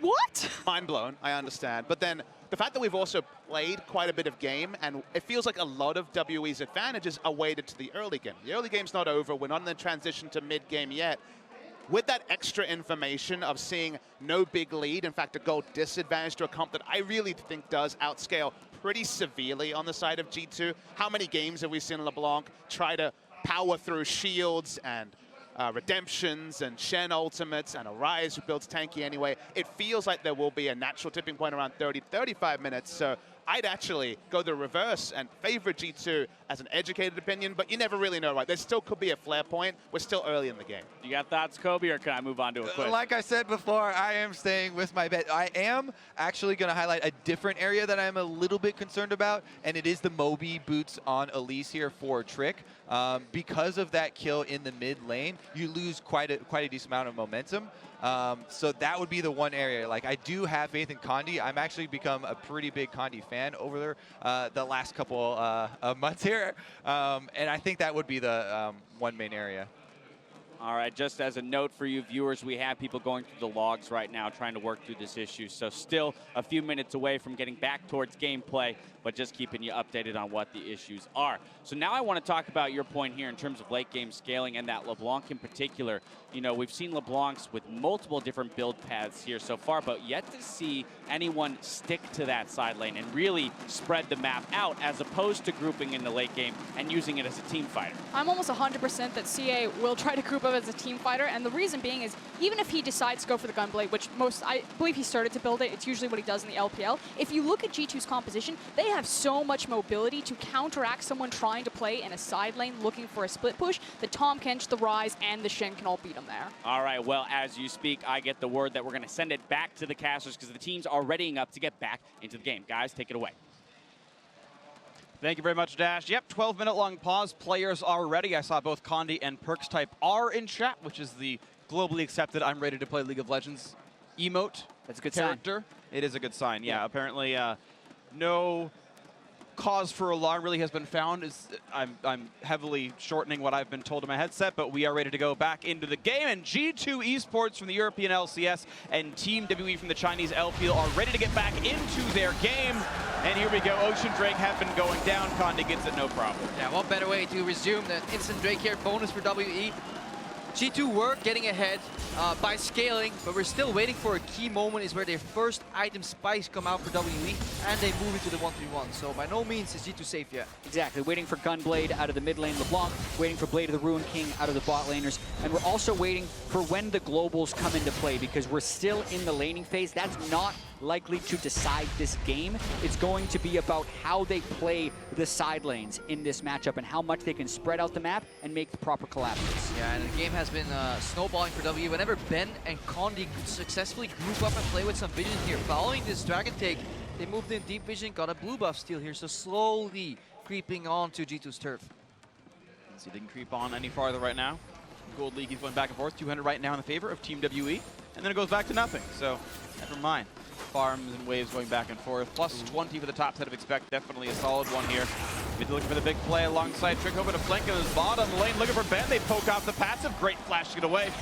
S10: What?
S8: Mind blown, I understand. But then the fact that we've also played quite a bit of game, and it feels like a lot of WE's advantages are weighted to the early game. The early game's not over. We're not in the transition to mid-game yet. With that extra information of seeing no big lead, in fact, a gold disadvantage to a comp that I really think does outscale pretty severely on the side of G2. How many games have we seen LeBlanc try to power through shields and redemptions and Shen ultimates and a Ryze who builds tanky anyway? It feels like there will be a natural tipping point around 30-35 minutes. So I'd actually go the reverse and favor G2 as an educated opinion, but you never really know, right? There still could be a flare point. We're still early in the game.
S7: You got thoughts, Kobe, or can I move on to a quiz?
S9: Like I said before, I am staying with my bet. I am actually going to highlight a different area that I'm a little bit concerned about, and it is the Moby boots on Elise here for Trick. Because of that kill in the mid lane, you lose quite a decent amount of momentum. So that would be the one area. Like, I do have faith in Condi. I'm actually become a pretty big Condi fan over the last couple of months here. And I think that would be the one main area.
S7: All right, just as a note for you viewers, we have people going through the logs right now trying to work through this issue. So still a few minutes away from getting back towards gameplay, but just keeping you updated on what the issues are. So now I want to talk about your point here in terms of late game scaling and that LeBlanc in particular. We've seen LeBlancs with multiple different build paths here so far, but yet to see anyone stick to that side lane and really spread the map out as opposed to grouping in the late game and using it as a team fighter.
S10: I'm almost 100% that CA will try to group up as a team fighter, and the reason being is even if he decides to go for the Gunblade, which I believe he started to build it, it's usually what he does in the LPL. If you look at G2's composition, they have so much mobility to counteract someone trying to play in a side lane looking for a split push. The Tahm Kench, the Ryze, and the Shen can all beat him there.
S7: All right, well, as you speak, I get the word that we're going to send it back to the casters because the teams are readying up to get back into the game. Guys, take it away.
S11: Thank you very much, Dash. Yep, 12-minute long pause. Players are ready. I saw both Condi and Perks type R in chat, which is the globally accepted I'm ready to play League of Legends emote.
S12: That's a good
S11: character.
S12: sign.
S11: It is a good sign, yeah. Apparently, no cause for alarm really has been found. I'm heavily shortening what I've been told in my headset, but we are ready to go back into the game. And G2 eSports from the European LCS and Team WE from the Chinese LPL are ready to get back into their game. And here we go. Ocean Drake have been going down. Condi gets it no problem.
S13: Yeah, what better way to resume the instant Drake here bonus for WE. G2 were getting ahead by scaling, but we're still waiting for a key moment is where their first item spikes come out for WE, and they move into the 1-3-1. So by no means is G2 safe yet.
S12: Exactly, waiting for Gunblade out of the mid lane, LeBlanc, waiting for Blade of the Ruin King out of the bot laners, and we're also waiting for when the globals come into play, because we're still in the laning phase. That's not likely to decide this game. It's going to be about how they play the side lanes in this matchup and how much they can spread out the map and make the proper collapses.
S13: Yeah, and the game has been snowballing for WE. Whenever Ben and Condi successfully group up and play with some vision here, following this Dragon take, they moved in deep vision, got a blue buff steal here, so slowly creeping on to G2's turf.
S11: So he didn't creep on any farther right now. Gold League, he's going back and forth. 200 right now in the favor of Team WE. And then it goes back to nothing. So never mind. Farms and waves going back and forth. Plus 20 for the top set of expect. Definitely a solid one here. Mid looking for the big play alongside Trick, hoping to flank in his bottom lane. Looking for Ben. They poke off the passive. Great flash to get away.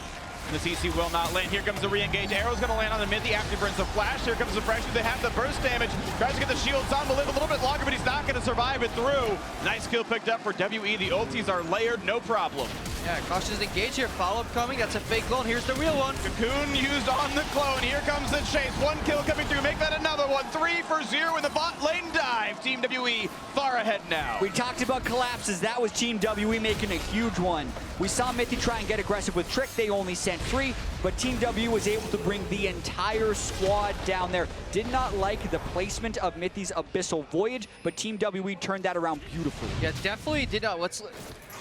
S11: The CC will not land. Here comes the re-engage. Arrow's going to land on the mid. The afterburns of flash. Here comes the pressure. They have the burst damage. Tries to get the shields on. Will live a little bit longer, but he's not going to survive it through. Nice kill picked up for WE. The ultis are layered. No problem.
S13: Yeah, cautious engage here. Follow-up coming. That's a fake clone. Here's the real one.
S11: Cocoon used on the clone. Here comes the chase. One kill coming through. Make that another one. 3 for 0 in the bot lane dive. Team WE far ahead now.
S12: We talked about collapses. That was Team WE making a huge one. We saw Mithy try and get aggressive with Trick. They only sent 3, but Team WE was able to bring the entire squad down there. Did not like the placement of Mithy's Abyssal Voyage, but Team WE turned that around beautifully.
S13: Yeah, definitely did not.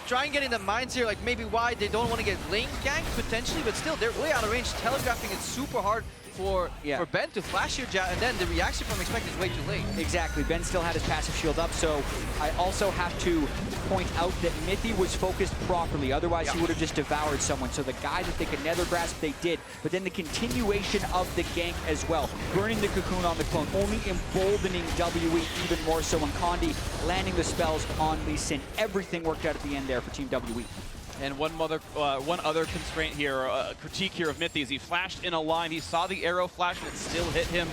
S13: Try and get in the minds here, like maybe why they don't want to get lane ganked potentially, but still they're way out of range. Telegraphing it super hard for Ben to flash here, and then the reaction from Expect is way too late.
S12: Exactly. Ben still had his passive shield up, so I also have to point out that Mithy was focused properly. Otherwise, he would have just devoured someone. So the guy that they could nether grasp, they did. But then the continuation of the gank as well. Burning the cocoon on the clone, only emboldening WE even more so, and Condi landing the spells on Lee Sin. Everything worked out at the end there for Team WE.
S11: And one other constraint here, critique here of Mithy is he flashed in a line. He saw the arrow flash and it still hit him.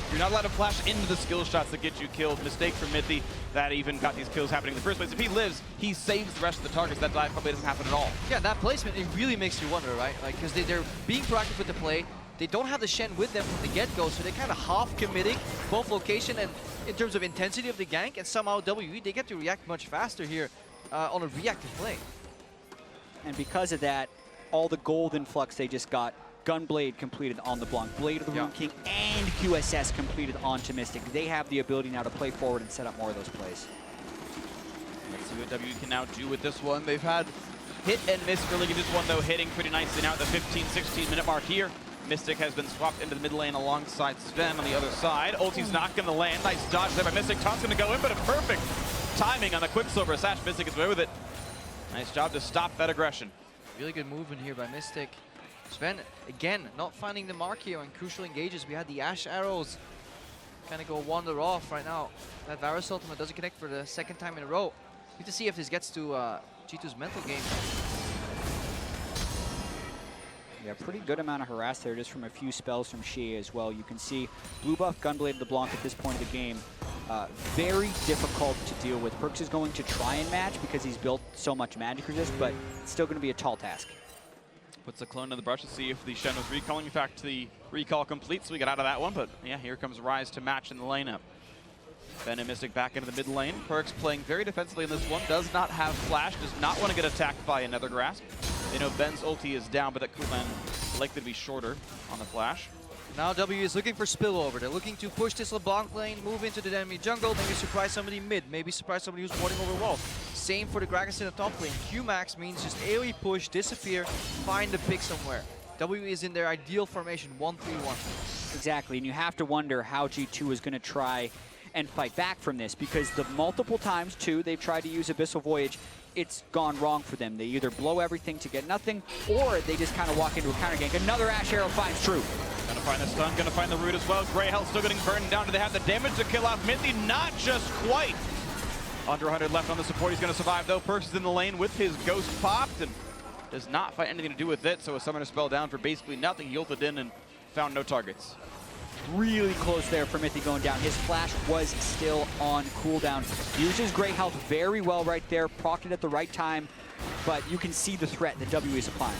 S11: You're not allowed to flash into the skill shots that get you killed. Mistake from Mithy that even got these kills happening in the first place. If he lives, he saves the rest of the targets. That dive probably doesn't happen at all.
S13: Yeah, that placement, it really makes you wonder, right? Like, because they're being proactive with the play. They don't have the Shen with them from the get-go, so they're kind of half-committing both location and in terms of intensity of the gank, and somehow WE, they get to react much faster here on a reactive play.
S12: And because of that, all the gold influx they just got, Gunblade completed on the Blanc, Blade of the Ruin King, and QSS completed onto Mystic. They have the ability now to play forward and set up more of those plays.
S11: Let's see what WE can now do with this one. They've had hit and miss really in this one, though, hitting pretty nicely now at the 15-16 minute mark here. Mystic has been swapped into the mid lane alongside Sven on the other side. Ulti's not going to land. Nice dodge there by Mystic. Taunt's going to go in, but a perfect timing on the Quicksilver Sash. Mystic is away with it. Nice job to stop that aggression.
S13: Really good movement here by Mystic. Sven, again, not finding the mark here on crucial engages. We had the Ash arrows kind of go wander off right now. That Varus ultimate doesn't connect for the second time in a row. Need to see if this gets to G2's mental game.
S12: Yeah, pretty good amount of harass there just from a few spells from Shea as well. You can see blue buff Gunblade LeBlanc at this point of the game. Very difficult to deal with. Perks is going to try and match because he's built so much magic resist, but it's still going to be a tall task.
S11: Puts the clone to the brush to see if the Shen was recalling. In fact, the recall complete, so we got out of that one. But yeah, here comes Rise to match in the lineup. Ben and Mystic back into the mid lane. Perks playing very defensively in this one. Does not have flash. Does not want to get attacked by another grasp. They know Ben's ulti is down, but that cooldown likely to be shorter on the flash.
S13: Now WE is looking for spillover. They're looking to push this LeBlanc lane, move into the enemy jungle, maybe surprise somebody mid, maybe surprise somebody who's warding over wall. Same for the Gragas in the top lane. Q-Max means just AoE push, disappear, find the pick somewhere. WE is in their ideal formation, 1-3-1.
S12: Exactly, and you have to wonder how G2 is going to try and fight back from this, because the multiple times, too, they've tried to use Abyssal Voyage, it's gone wrong for them. They either blow everything to get nothing, or they just kind of walk into a counter gank. Another Ash Arrow finds True.
S11: Gonna find the stun, gonna find the root as well. Grey Health still getting burned down. Do they have the damage to kill off Mithy? Not just quite. Under 100 left on the support. He's gonna survive though. Perks is in the lane with his Ghost popped and does not find anything to do with it. So a Summoner Spell down for basically nothing. He ulted in and found no targets.
S12: Really close there for Mithy going down. His flash was still on cooldown. Uses Grey Health very well right there, procced it at the right time, but you can see the threat that WE is applying.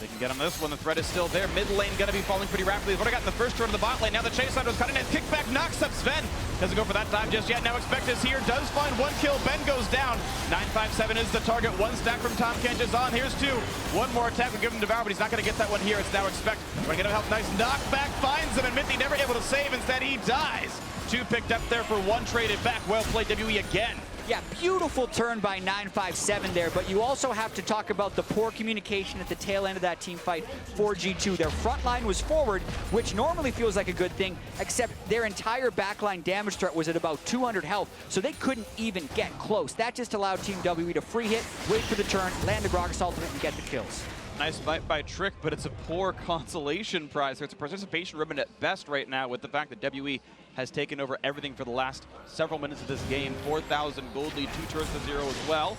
S11: They can get on this one. The threat is still there. Mid lane going to be falling pretty rapidly. What I got in the first turn of the bot lane. Now the chase side was cutting in. Kickback knocks up Sven. Doesn't go for that dive just yet. Now Expect is here. Does find one kill. Ben goes down. 957 is the target. One stack from Tom Kench is on. Here's two. One more attack will give him Devour, but he's not going to get that one here. It's now Expect. Going to get him help. Nice knockback. Finds him, and Mithy never able to save. Instead, he dies. Two picked up there for one traded back. Well played, WE again.
S12: Yeah, beautiful turn by 957 there, but you also have to talk about the poor communication at the tail end of that team fight for G2. Their front line was forward, which normally feels like a good thing, except their entire backline damage threat was at about 200 health, so they couldn't even get close. That just allowed Team WE to free hit, wait for the turn, land the Gragas ultimate, and get the kills.
S11: Nice fight by Trick, but it's a poor consolation prize. So it's a participation ribbon at best right now, with the fact that WE has taken over everything for the last several minutes of this game. 4,000 gold lead, 2 turns to 0 as well.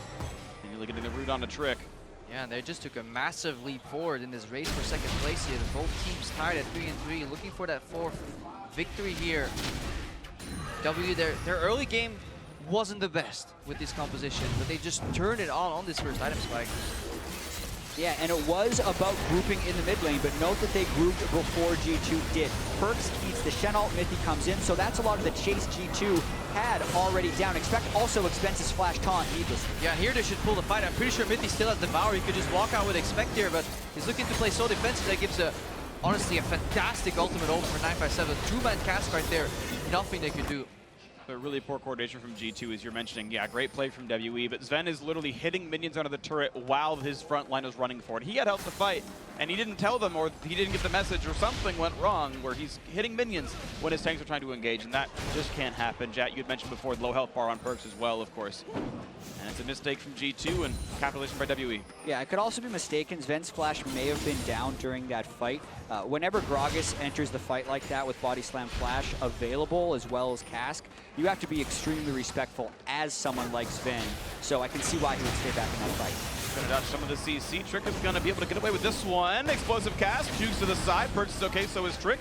S11: And you're getting the root on the Trick.
S13: Yeah, and they just took a massive leap forward in this race for second place here. Both teams tied at 3-3, looking for that 4th victory here. WE, their early game wasn't the best with this composition, but they just turned it on this first item spike.
S12: Yeah, and it was about grouping in the mid lane, but note that they grouped before G2 did. Perks keeps the Shen ult, Mithy comes in, so that's a lot of the chase G2 had already down. Expect also Expense's flash taunt needlessly.
S13: Yeah, here they should pull the fight. I'm pretty sure Mithy still has Devour. He could just walk out with Expect here, but he's looking to play so defensive. That gives honestly a fantastic ultimate ult for 957. Two-man cast right there. Nothing they could do.
S11: But really poor coordination from G2, as you're mentioning. Yeah, great play from WE, but Sven is literally hitting minions onto the turret while his front line was running for it. He had help to fight, and he didn't tell them, or he didn't get the message, or something went wrong where he's hitting minions when his tanks are trying to engage, and that just can't happen. Jat, you had mentioned before the low health bar on Perks as well, of course. And it's a mistake from G2 and capitulation by WE.
S12: Yeah, I could also be mistaken. Sven's flash may have been down during that fight. Whenever Gragas enters the fight like that with Body Slam Flash available as well as Cask, you have to be extremely respectful as someone like Sven. So I can see why he would stay back in that fight.
S11: Gonna dodge some of the CC. Trick is gonna be able to get away with this one. Explosive cast, jukes to the side. Perks is okay, so is Trick.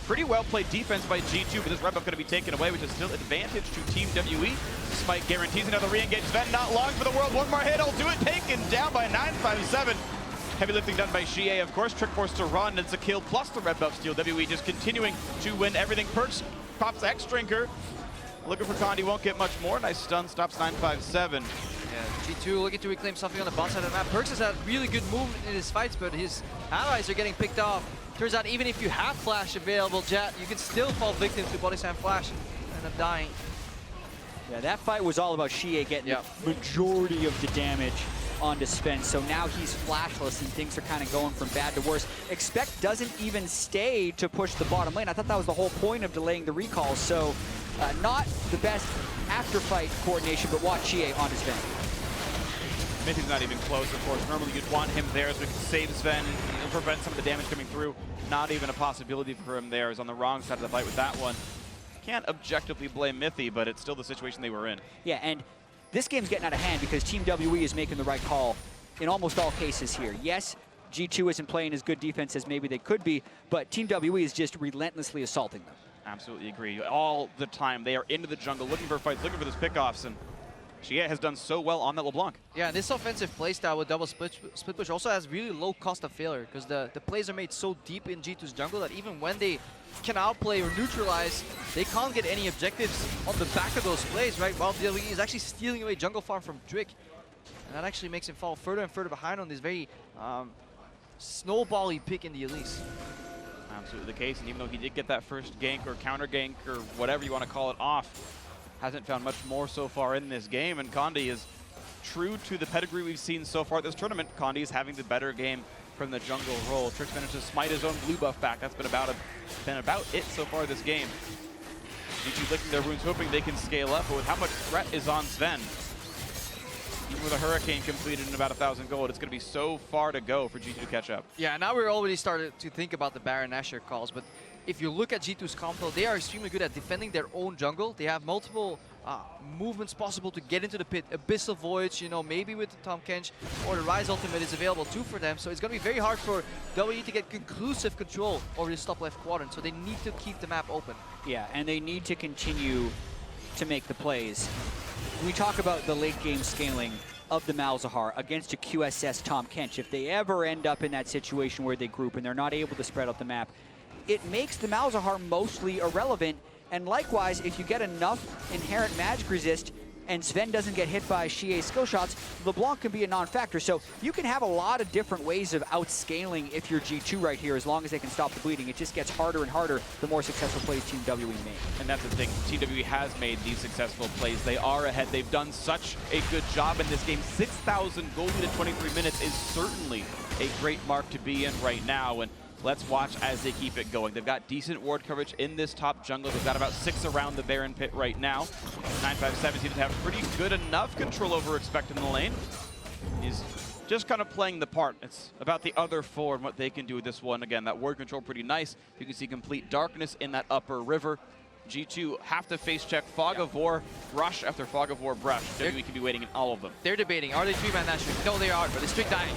S11: Pretty well played defense by G2, but this red buff gonna be taken away, which is still advantage to Team WE. Smite guarantees another re-engage. Sven not long for the world. One more hit, I'll do it. Taken down by 957. Heavy lifting done by Xie, of course. Trick forced to run. It's a kill plus the red buff steal. WE just continuing to win everything. Perks pops X Drinker. Looking for Condi, won't get much more. Nice stun, stops 957.
S13: Yeah, G2 looking to reclaim something on the bot side of the map. Perks has had really good movement in his fights, but his allies are getting picked off. Turns out even if you have Flash available, Jat, you can still fall victim to Body Slam Flash and end up dying.
S12: Yeah, that fight was all about Xie getting the majority of the damage onto Sven, so now he's flashless and things are kind of going from bad to worse. Expect doesn't even stay to push the bottom lane. I thought that was the whole point of delaying the recalls, so not the best after-fight coordination, but watch Xie onto Sven.
S11: Mithy's not even close, of course. Normally you'd want him there so we can save Sven and prevent some of the damage coming through. Not even a possibility for him there. He's on the wrong side of the fight with that one. Can't objectively blame Mithy, but it's still the situation they were in.
S12: Yeah, and this game's getting out of hand because Team WE is making the right call in almost all cases here. Yes, G2 isn't playing as good defense as maybe they could be, but Team WE is just relentlessly assaulting them.
S11: Absolutely agree. All the time, they are into the jungle, looking for fights, looking for those pickoffs, and Xie has done so well on that LeBlanc.
S13: Yeah, this offensive playstyle with double split push also has really low cost of failure because the plays are made so deep in G2's jungle that even when they can outplay or neutralize, they can't get any objectives on the back of those plays, right? While WE is actually stealing away jungle farm from Drick. And that actually makes him fall further and further behind on this very snowball-y pick in the Elise.
S11: Absolutely the case, and even though he did get that first gank or counter gank or whatever you want to call it off, hasn't found much more so far in this game, and Condi is true to the pedigree we've seen so far this tournament. Condi is having the better game from the jungle role. Trick's managed to smite his own blue buff back. That's been about it so far this game. G2 licking their wounds, hoping they can scale up, but with how much threat is on Sven, even with a Hurricane completed in about 1,000 gold, it's going to be so far to go for G2 to catch up.
S13: Yeah, now we're already started to think about the Baron Nashor calls, but if you look at G2's comp, though, they are extremely good at defending their own jungle. They have multiple movements possible to get into the pit. Abyssal Voyage, you know, maybe with the Tahm Kench or the Rise ultimate is available too for them. So it's going to be very hard for WE to get conclusive control over this top left quadrant. So they need to keep the map open.
S12: Yeah, and they need to continue to make the plays. We talk about the late game scaling of the Malzahar against a QSS Tahm Kench. If they ever end up in that situation where they group and they're not able to spread out the map, it makes the Malzahar mostly irrelevant. And likewise, if you get enough inherent magic resist and Sven doesn't get hit by Xie's skill shots, LeBlanc can be a non-factor. So you can have a lot of different ways of outscaling if you're G2 right here, as long as they can stop the bleeding. It just gets harder and harder the more successful plays Team WE make.
S11: And that's the thing, Team WE has made these successful plays. They are ahead. They've done such a good job in this game. 6,000 gold in 23 minutes is certainly a great mark to be in right now. And let's watch as they keep it going. They've got decent ward coverage in this top jungle. They've got about 6 around the Baron pit right now. 957 seems to have pretty good enough control over Expect in the lane. He's just kind of playing the part. It's about the other 4 and what they can do with this one. Again, that ward control pretty nice. You can see complete darkness in that upper river. G2 have to face check Fog of War brush after Fog of War brush. WE can be waiting in all of them.
S13: They're debating, are they 3-man Nashor? No, they aren't, but it's strict dying.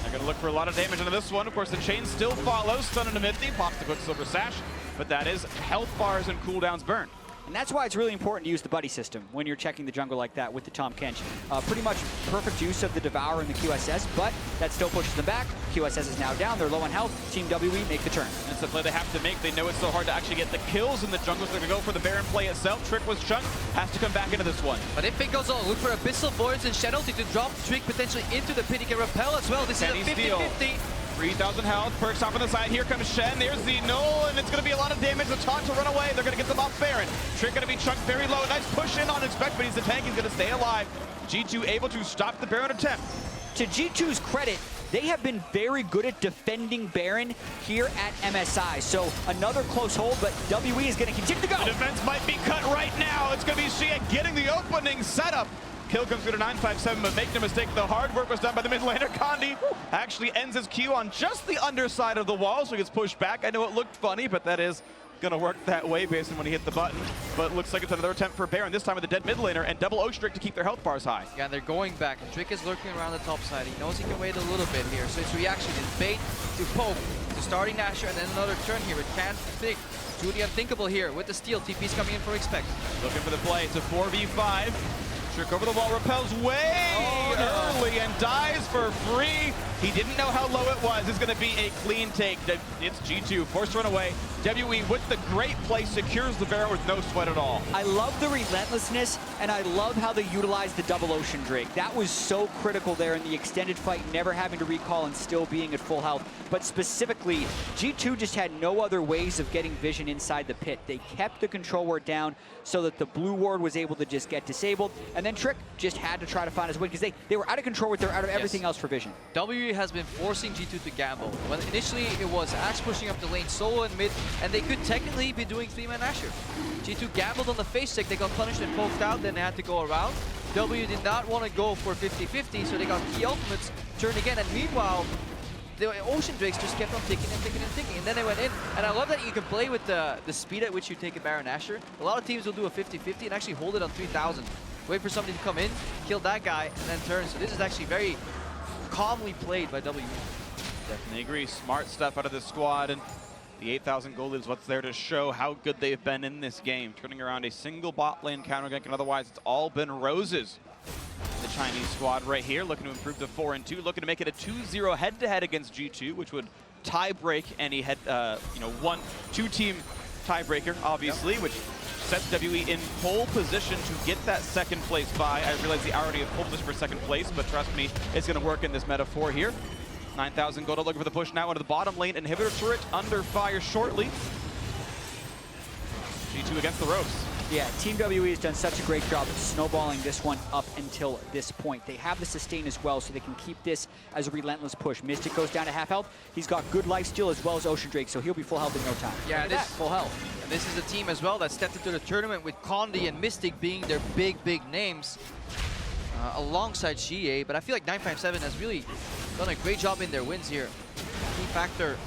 S11: They're going to look for a lot of damage into this one. Of course, the chain still follows. Stun into Mithy, pops the Quicksilver Sash, but that is health bars and cooldowns burned.
S12: And that's why it's really important to use the buddy system when you're checking the jungle like that with the Tahm Kench. Pretty much perfect use of the Devour and the QSS, but that still pushes them back. QSS is now down. They're low on health. Team WE make the turn.
S11: That's the play they have to make. They know it's so hard to actually get the kills in the jungle, so they're going to go for the Baron play itself. Trick was chunked. Has to come back into this one.
S13: But if it goes on, look for Abyssal Voids and Shadowty to drop Trick potentially into the pit. He can repel as well. This is a 50-50.
S11: 3,000 health, Perks off on the side. Here comes Shen. There's the null, and it's going to be a lot of damage. The taunt to run away. They're going to get them off Baron. Trick going to be chunked very low. Nice push in on Expect, but he's the tank. He's going to stay alive. G2 able to stop the Baron attempt.
S12: To G2's credit, they have been very good at defending Baron here at MSI. So another close hold, but WE is going to continue to go.
S11: The defense might be cut right now. It's going to be Xie getting the opening setup. Kill comes through to 957, but make no mistake, the hard work was done by the mid laner. Condi actually ends his Q on just the underside of the wall, so he gets pushed back. I know it looked funny, but that is going to work that way based on when he hit the button. But it looks like it's another attempt for Baron, this time with the dead mid laner, and double Ocean Drake to keep their health bars high.
S13: Yeah, they're going back. Drake is lurking around the top side. He knows he can wait a little bit here, so it's reaction. It's bait to poke, to starting Nashor, and then another turn here. It can't think. Do the unthinkable here with the steal. TP's coming in for Expect.
S11: Looking for the play. It's a 4v5. Trick over the wall, repels way early and dies for free. He didn't know how low it was. It's going to be a clean take. It's G2, forced to run away. WE with the great play secures the Baron with no sweat at all.
S12: I love the relentlessness, and I love how they utilized the double Ocean Drake. That was so critical there in the extended fight, never having to recall and still being at full health. But specifically, G2 just had no other ways of getting vision inside the pit. They kept the control ward down so that the blue ward was able to just get disabled, and then Trick just had to try to find his way because they were out of control with, they're out of everything else for vision.
S13: WE has been forcing G2 to gamble. When initially it was Axe pushing up the lane solo and mid, and they could technically be doing 3-man Nashor. G2 gambled on the face check, they got punished and poked out, then they had to go around. W did not want to go for 50-50, so they got key ultimates, turn again, and meanwhile, the Ocean Drakes just kept on ticking and ticking and ticking, and then they went in. And I love that you can play with the speed at which you take a Baron Nashor. A lot of teams will do a 50-50 and actually hold it on 3,000. Wait for somebody to come in, kill that guy, and then turn. So this is actually very calmly played by WE.
S11: Definitely agree. Smart stuff out of this squad, and the 8,000 gold is what's there to show how good they've been in this game. Turning around a single bot lane counter gank, and otherwise it's all been roses. The Chinese squad right here looking to improve to 4-2, looking to make it a 2-0 head-to-head against G2, which would tie break any two-team tiebreaker, obviously, which sets WE in pole position to get that second place bye. I realize they already have pole position for second place, but trust me, it's going to work in this metaphor here. 9,000 gold looking for the push now into the bottom lane. Inhibitor turret under fire shortly. G2 against the ropes.
S12: Yeah, Team WE has done such a great job of snowballing this one up until this point. They have the sustain as well, so they can keep this as a relentless push. Mystic goes down to half health. He's got good lifesteal as well as Ocean Drake, so he'll be full health in no time.
S13: Yeah, this
S12: full health.
S13: And this is a team as well that stepped into the tournament with Condi and Mystic being their big names alongside GA. But I feel like 957 has really done a great job in their wins here. Key factor.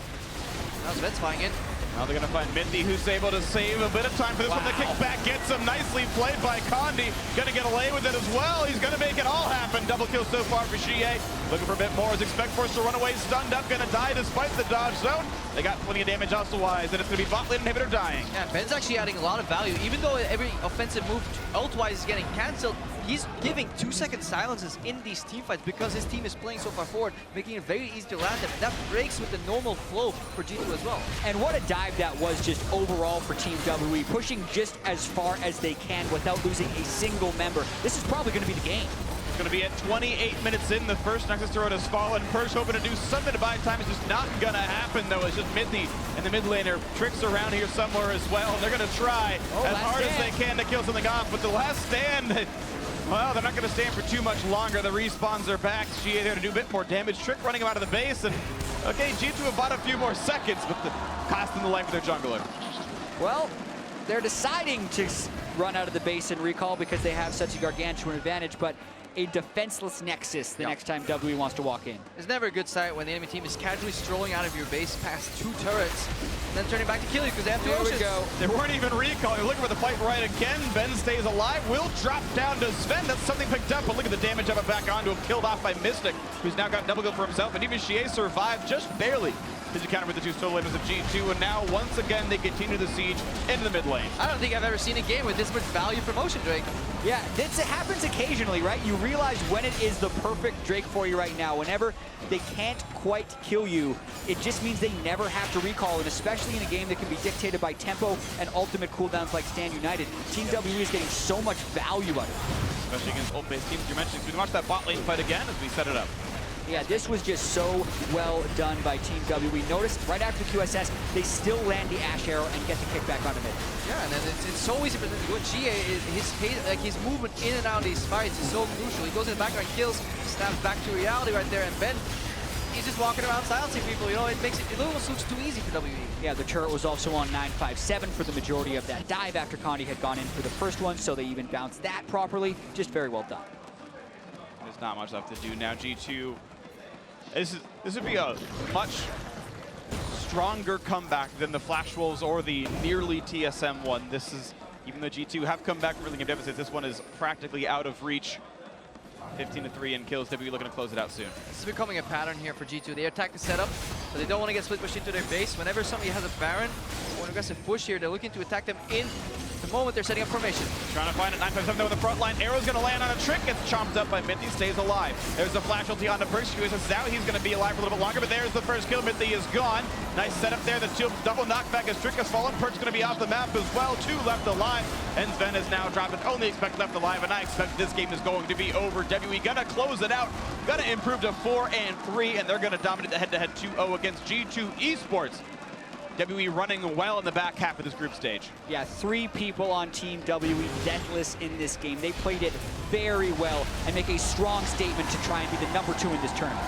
S13: Now Sven's flying in.
S11: Now they're going to find Minty, who's able to save a bit of time for this one. The kickback gets him nicely played by Condi. Going to get away with it as well. He's going to make it all happen. Double kill so far for GA. Looking for a bit more as Expect Force to run away. Stunned up, going to die despite the dodge zone. They got plenty of damage also-wise, and it's going to be bot lane inhibitor dying.
S13: Yeah, Ben's actually adding a lot of value. Even though every offensive move ult-wise is getting cancelled, he's giving 2-second silences in these teamfights because his team is playing so far forward, making it very easy to land them. And that breaks with the normal flow for G2 as well.
S12: And what a dive that was just overall for Team WE, pushing just as far as they can without losing a single member. This is probably going to be the game.
S11: It's going to be at 28 minutes in. The first Nexus turret has fallen. Perch hoping to do something to buy time. It's just not going to happen, though. It's just Minty and the mid laner. Tricks around here somewhere as well. They're going to try as hard as they can to kill something off. But the last stand, well, they're not going to stand for too much longer. The respawns are back. GA there to do a bit more damage. Trick running him out of the base. And, okay, G2 have bought a few more seconds, but the cost in the life of their jungler.
S12: Well, they're deciding to run out of the base and recall because they have such a gargantuan advantage, but a defenseless Nexus the next time WE wants to walk in.
S13: It's never a good sight when the enemy team is casually strolling out of your base past 2 turrets and then turning back to kill you because they have 2 oceans.
S11: There we go. They weren't even recalling. They're looking for the fight right again. Ben stays alive. Will drop down to Sven. That's something picked up, but look at the damage of it back onto him. Killed off by Mystic, who's now got double kill for himself, and even Shie survived just barely. His encounter with the 2 solo lanes of G2, and now once again they continue the siege into the mid lane.
S13: I don't think I've ever seen a game with this much value for motion, Drake.
S12: Yeah, it happens occasionally, right? You realize when it is the perfect Drake for you right now. Whenever they can't quite kill you, it just means they never have to recall, and especially in a game that can be dictated by tempo and ultimate cooldowns like Stand United, Team WE is getting so much value out of it.
S11: Especially against ult-based teams you mentioned. We can watch that bot lane fight again as we set it up.
S12: Yeah, this was just so well done by Team WE. Notice right after QSS, they still land the Ash Arrow and get the kickback onto mid.
S13: Yeah, and then it's so easy for them to go. GA, his movement in and out of these fights is so crucial. He goes in the background, kills, snaps back to reality right there, and Ben, he's just walking around silencing people. You know, it makes it almost looks too easy for WE.
S12: Yeah, the turret was also on 957 for the majority of that dive after Condi had gone in for the first one, so they even bounced that properly. Just very well done.
S11: There's not much left to do now. G2. This would be a much stronger comeback than the Flash Wolves or the nearly TSM one. This is, even though G2 have come back from early game deficits, this one is practically out of reach. 15-3 in kills. WE looking to close it out soon.
S13: This is becoming a pattern here for G2. They attack the setup, but they don't want to get split pushed into their base. Whenever somebody has a Baron or an aggressive push here, they're looking to attack them in the moment they're setting up formation.
S11: Trying to find it, 957 though in the front line. Arrow's going to land on a trick. Gets chomped up by Minty, stays alive. There's the flash ulti on the Perch. Out. He's going to be alive for a little bit longer, but there's the first kill. Minty is gone. Nice setup there. The double knockback as Trick has fallen. Perch going to be off the map as well. 2 left alive. And Sven is now dropped. Only Expect left alive, and I expect this game is going to be over. WE going to close it out. Going to improve to 4-3, and they're going to dominate the head-to-head 2-0 against G2 eSports. WE running well in the back half of this group stage.
S12: Yeah, 3 people on Team WE deathless in this game. They played it very well and make a strong statement to try and be the number 2 in this tournament.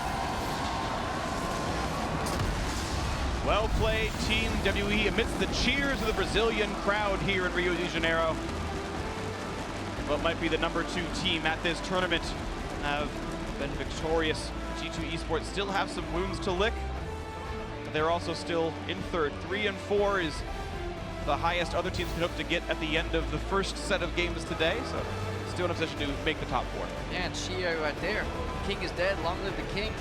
S11: Well played, Team WE, amidst the cheers of the Brazilian crowd here in Rio de Janeiro. What might be the number 2 team at this tournament have been victorious. G2 eSports still have some wounds to lick. They're also still in third. 3-4 is the highest other teams can hope to get at the end of the first set of games today. So still in a position to make the top 4.
S13: Yeah, and Shia right there. King is dead. Long live the king.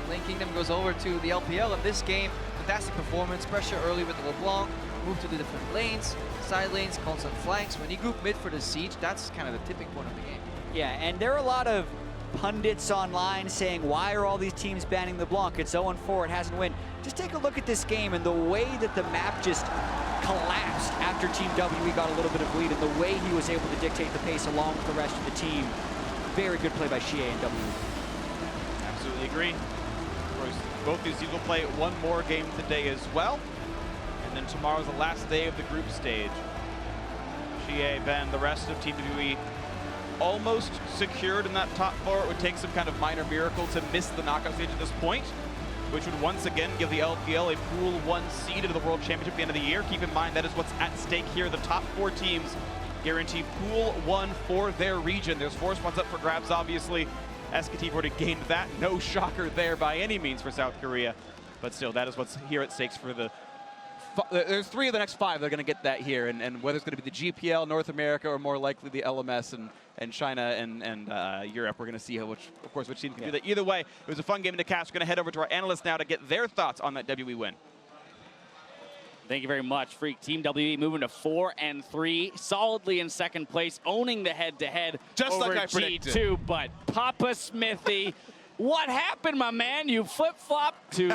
S13: Lane Kingdom goes over to the LPL in this game. Fantastic performance. Pressure early with the LeBlanc. Move to the different lanes. Side lanes, constant flanks. When you group mid for the siege, that's kind of the tipping point of the game.
S12: Yeah, and there are a lot of pundits online saying, why are all these teams banning LeBlanc? It's 0-4, it hasn't won. Just take a look at this game and the way that the map just collapsed after Team WE got a little bit of lead, and the way he was able to dictate the pace along with the rest of the team. Very good play by Shie and WE.
S11: Absolutely agree. Of course, both these teams will play one more game today as well. And then tomorrow's the last day of the group stage. Shie, Ben, the rest of Team WE almost secured in that top 4. It would take some kind of minor miracle to miss the knockout stage at this point. which would once again give the LPL a Pool 1 seed into the World Championship at the end of the year. Keep in mind that is what's at stake here. The top 4 teams guarantee Pool 1 for their region. There's 4 spots up for grabs, obviously. SKT already gained that. No shocker there by any means for South Korea. But still, that is what's here at stakes for the... There's 3 of the next 5 that are going to get that here. And whether it's going to be the GPL, North America, or more likely the LMS and China and Europe, we're going to see which team can do that. Either way, it was a fun game to catch. We're going to head over to our analysts now to get their thoughts on that WE win.
S7: Thank you very much, Freak. Team WE moving to 4-3, solidly in second place, owning the head-to-head
S8: Just
S7: over
S8: like I predicted.
S7: G2. But Papa Smithy, what happened, my man? You flip-flopped to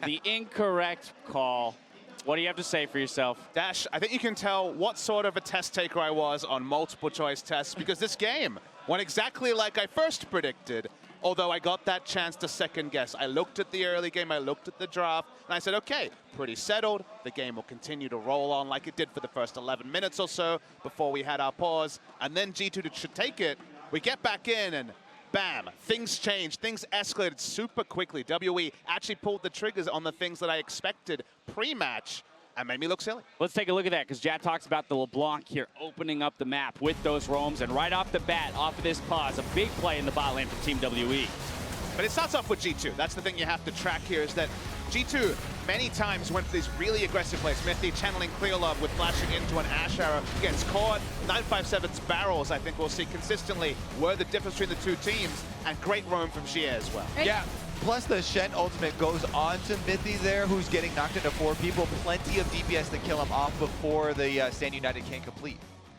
S7: the incorrect call. What do you have to say for yourself?
S8: Dash, I think you can tell what sort of a test taker I was on multiple choice tests because this game went exactly like I first predicted. Although I got that chance to second guess. I looked at the early game, I looked at the draft, and I said, okay, pretty settled. The game will continue to roll on like it did for the first 11 minutes or so before we had our pause. And then G2 should take it. We get back in and bam, things changed. Things escalated super quickly. WE actually pulled the triggers on the things that I expected pre-match. And made me look silly.
S7: Let's take a look at that, because Jad talks about the LeBlanc here opening up the map with those roams, and right off the bat, off of this pause, a big play in the bot lane for Team WE.
S8: But it starts off with G2. That's the thing you have to track here is that G2 many times went for these really aggressive plays. Smithy channeling Clear Love with flashing into an Ash Arrow, gets caught. 957's barrels, I think we'll see consistently, were the difference between the two teams, and great roam from Xie as well.
S9: Yeah. Plus the Shen ultimate goes on to Mithy there, who's getting knocked into 4 people. Plenty of DPS to kill him off before the Stand United can complete.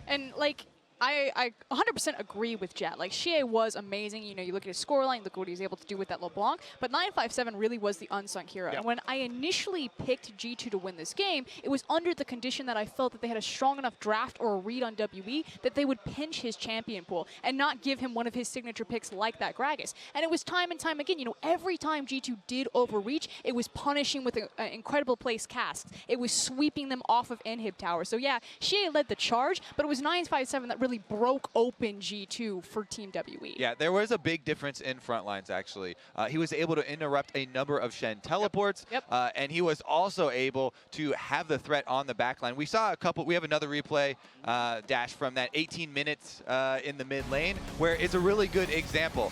S10: And like, I 100% agree with Jet. Like, Xie was amazing. You know, you look at his scoreline, look what he was able to do with that LeBlanc. But 957 really was the unsung hero.
S8: Yep.
S10: And when I initially picked G2 to win this game, it was under the condition that I felt that they had a strong enough draft or a read on WE that they would pinch his champion pool and not give him one of his signature picks like that Gragas. And it was time and time again, you know, every time G2 did overreach, it was punishing with incredible place casts. It was sweeping them off of Inhib Tower. So yeah, Xie led the charge, but it was 957 that really broke open G2 for Team WE.
S9: Yeah, there was a big difference in front lines, actually. He was able to interrupt a number of Shen teleports, and he was also able to have the threat on the back line. We saw a couple, we have another replay, Dash, from that 18 minutes in the mid lane, where it's a really good example.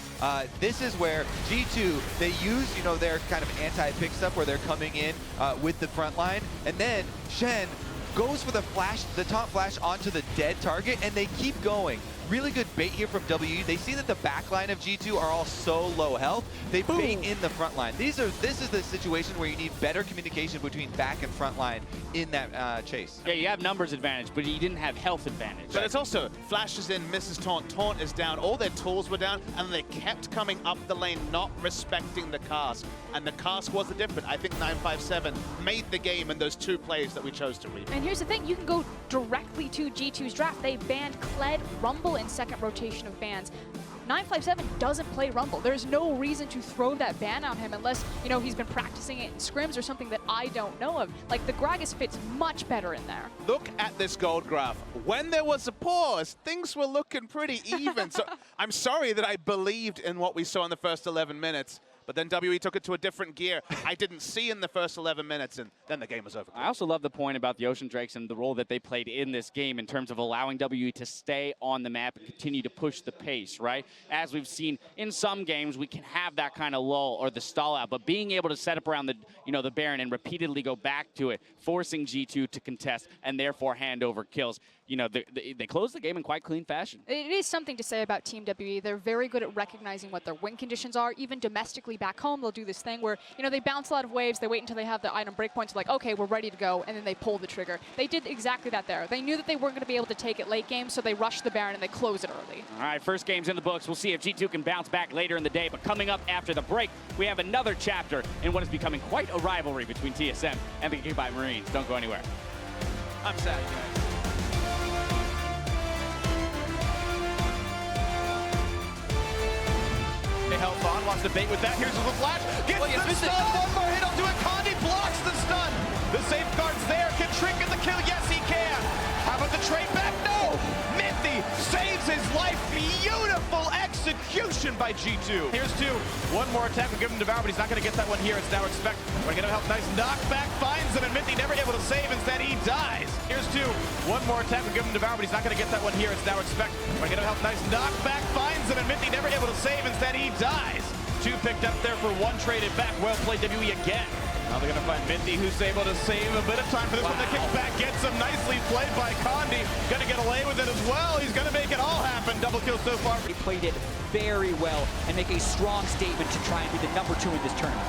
S9: This is where G2, they use, you know, their kind of anti-pick stuff where they're coming in with the front line, and then Shen goes for the flash, the top flash onto the dead target, and they keep going. Really good bait here from WE. They see that the back line of G2 are all so low health. They bait in the front line. This is the situation where you need better communication between back and front line in that chase.
S7: Yeah, you have numbers advantage, but you didn't have health advantage.
S8: But it's also, flashes in, misses taunt, taunt is down, all their tools were down, and they kept coming up the lane, not respecting the cast. And the cast was the difference. I think 957 made the game in those 2 plays that we chose to read.
S10: And here's the thing, you can go directly to G2's draft. They banned Kled, Rumble, in second rotation of bans. 957 doesn't play Rumble. There's no reason to throw that ban on him unless, you know, he's been practicing it in scrims or something that I don't know of. Like, the Gragas fits much better in there.
S8: Look at this gold graph. When there was a pause, things were looking pretty even. So I'm sorry that I believed in what we saw in the first 11 minutes. But then WE took it to a different gear. I didn't see in the first 11 minutes, and then the game was over.
S7: I also love the point about the Ocean Drakes and the role that they played in this game in terms of allowing WE to stay on the map and continue to push the pace, right? As we've seen in some games, we can have that kind of lull or the stall out, but being able to set up around the, you know, the Baron and repeatedly go back to it, forcing G2 to contest and therefore hand over kills. You know, they closed the game in quite clean fashion.
S10: It is something to say about Team WE. They're very good at recognizing what their win conditions are. Even domestically back home, they'll do this thing where, you know, they bounce a lot of waves, they wait until they have the item breakpoints, like, okay, we're ready to go, and then they pull the trigger. They did exactly that there. They knew that they weren't going to be able to take it late game, so they rushed the Baron and they close it early.
S7: All right, first game's in the books. We'll see if G2 can bounce back later in the day, but coming up after the break, we have another chapter in what is becoming quite a rivalry between TSM and the Gigabyte Marines. Don't go anywhere.
S8: I'm sad, guys.
S11: Health on, wants to bait with that. Here's the flash. Gets the stun. One more hit. I'll do it. Condi blocks the stun. The safeguard's there. Can Trick get the kill? Yes, he can. How about the trade back? No. Mithy saves his life. Beautiful execution execution by G2. Here's 2. One more attack will give him Devour, but he's not going to get that one here. It's now Expect. We're going to help. Nice knockback. Finds him, and Minty never able to save. Instead, he dies. Here's 2. One more attack will give him Devour, but he's not going to get that one here. It's now Expect. We're going to help. Nice knockback. Finds him, and Minty never able to save. Instead, he dies. 2 picked up there for 1 traded back. Well played, WE again. Now they're going to find Minty, who's able to save a bit of time for this one. The kickback gets him. Nicely played by Condi. Going to get away with it as well. He's going to make it all happen. Double kill so far.
S12: He played it very well and make a strong statement to try and be the #2 in this tournament.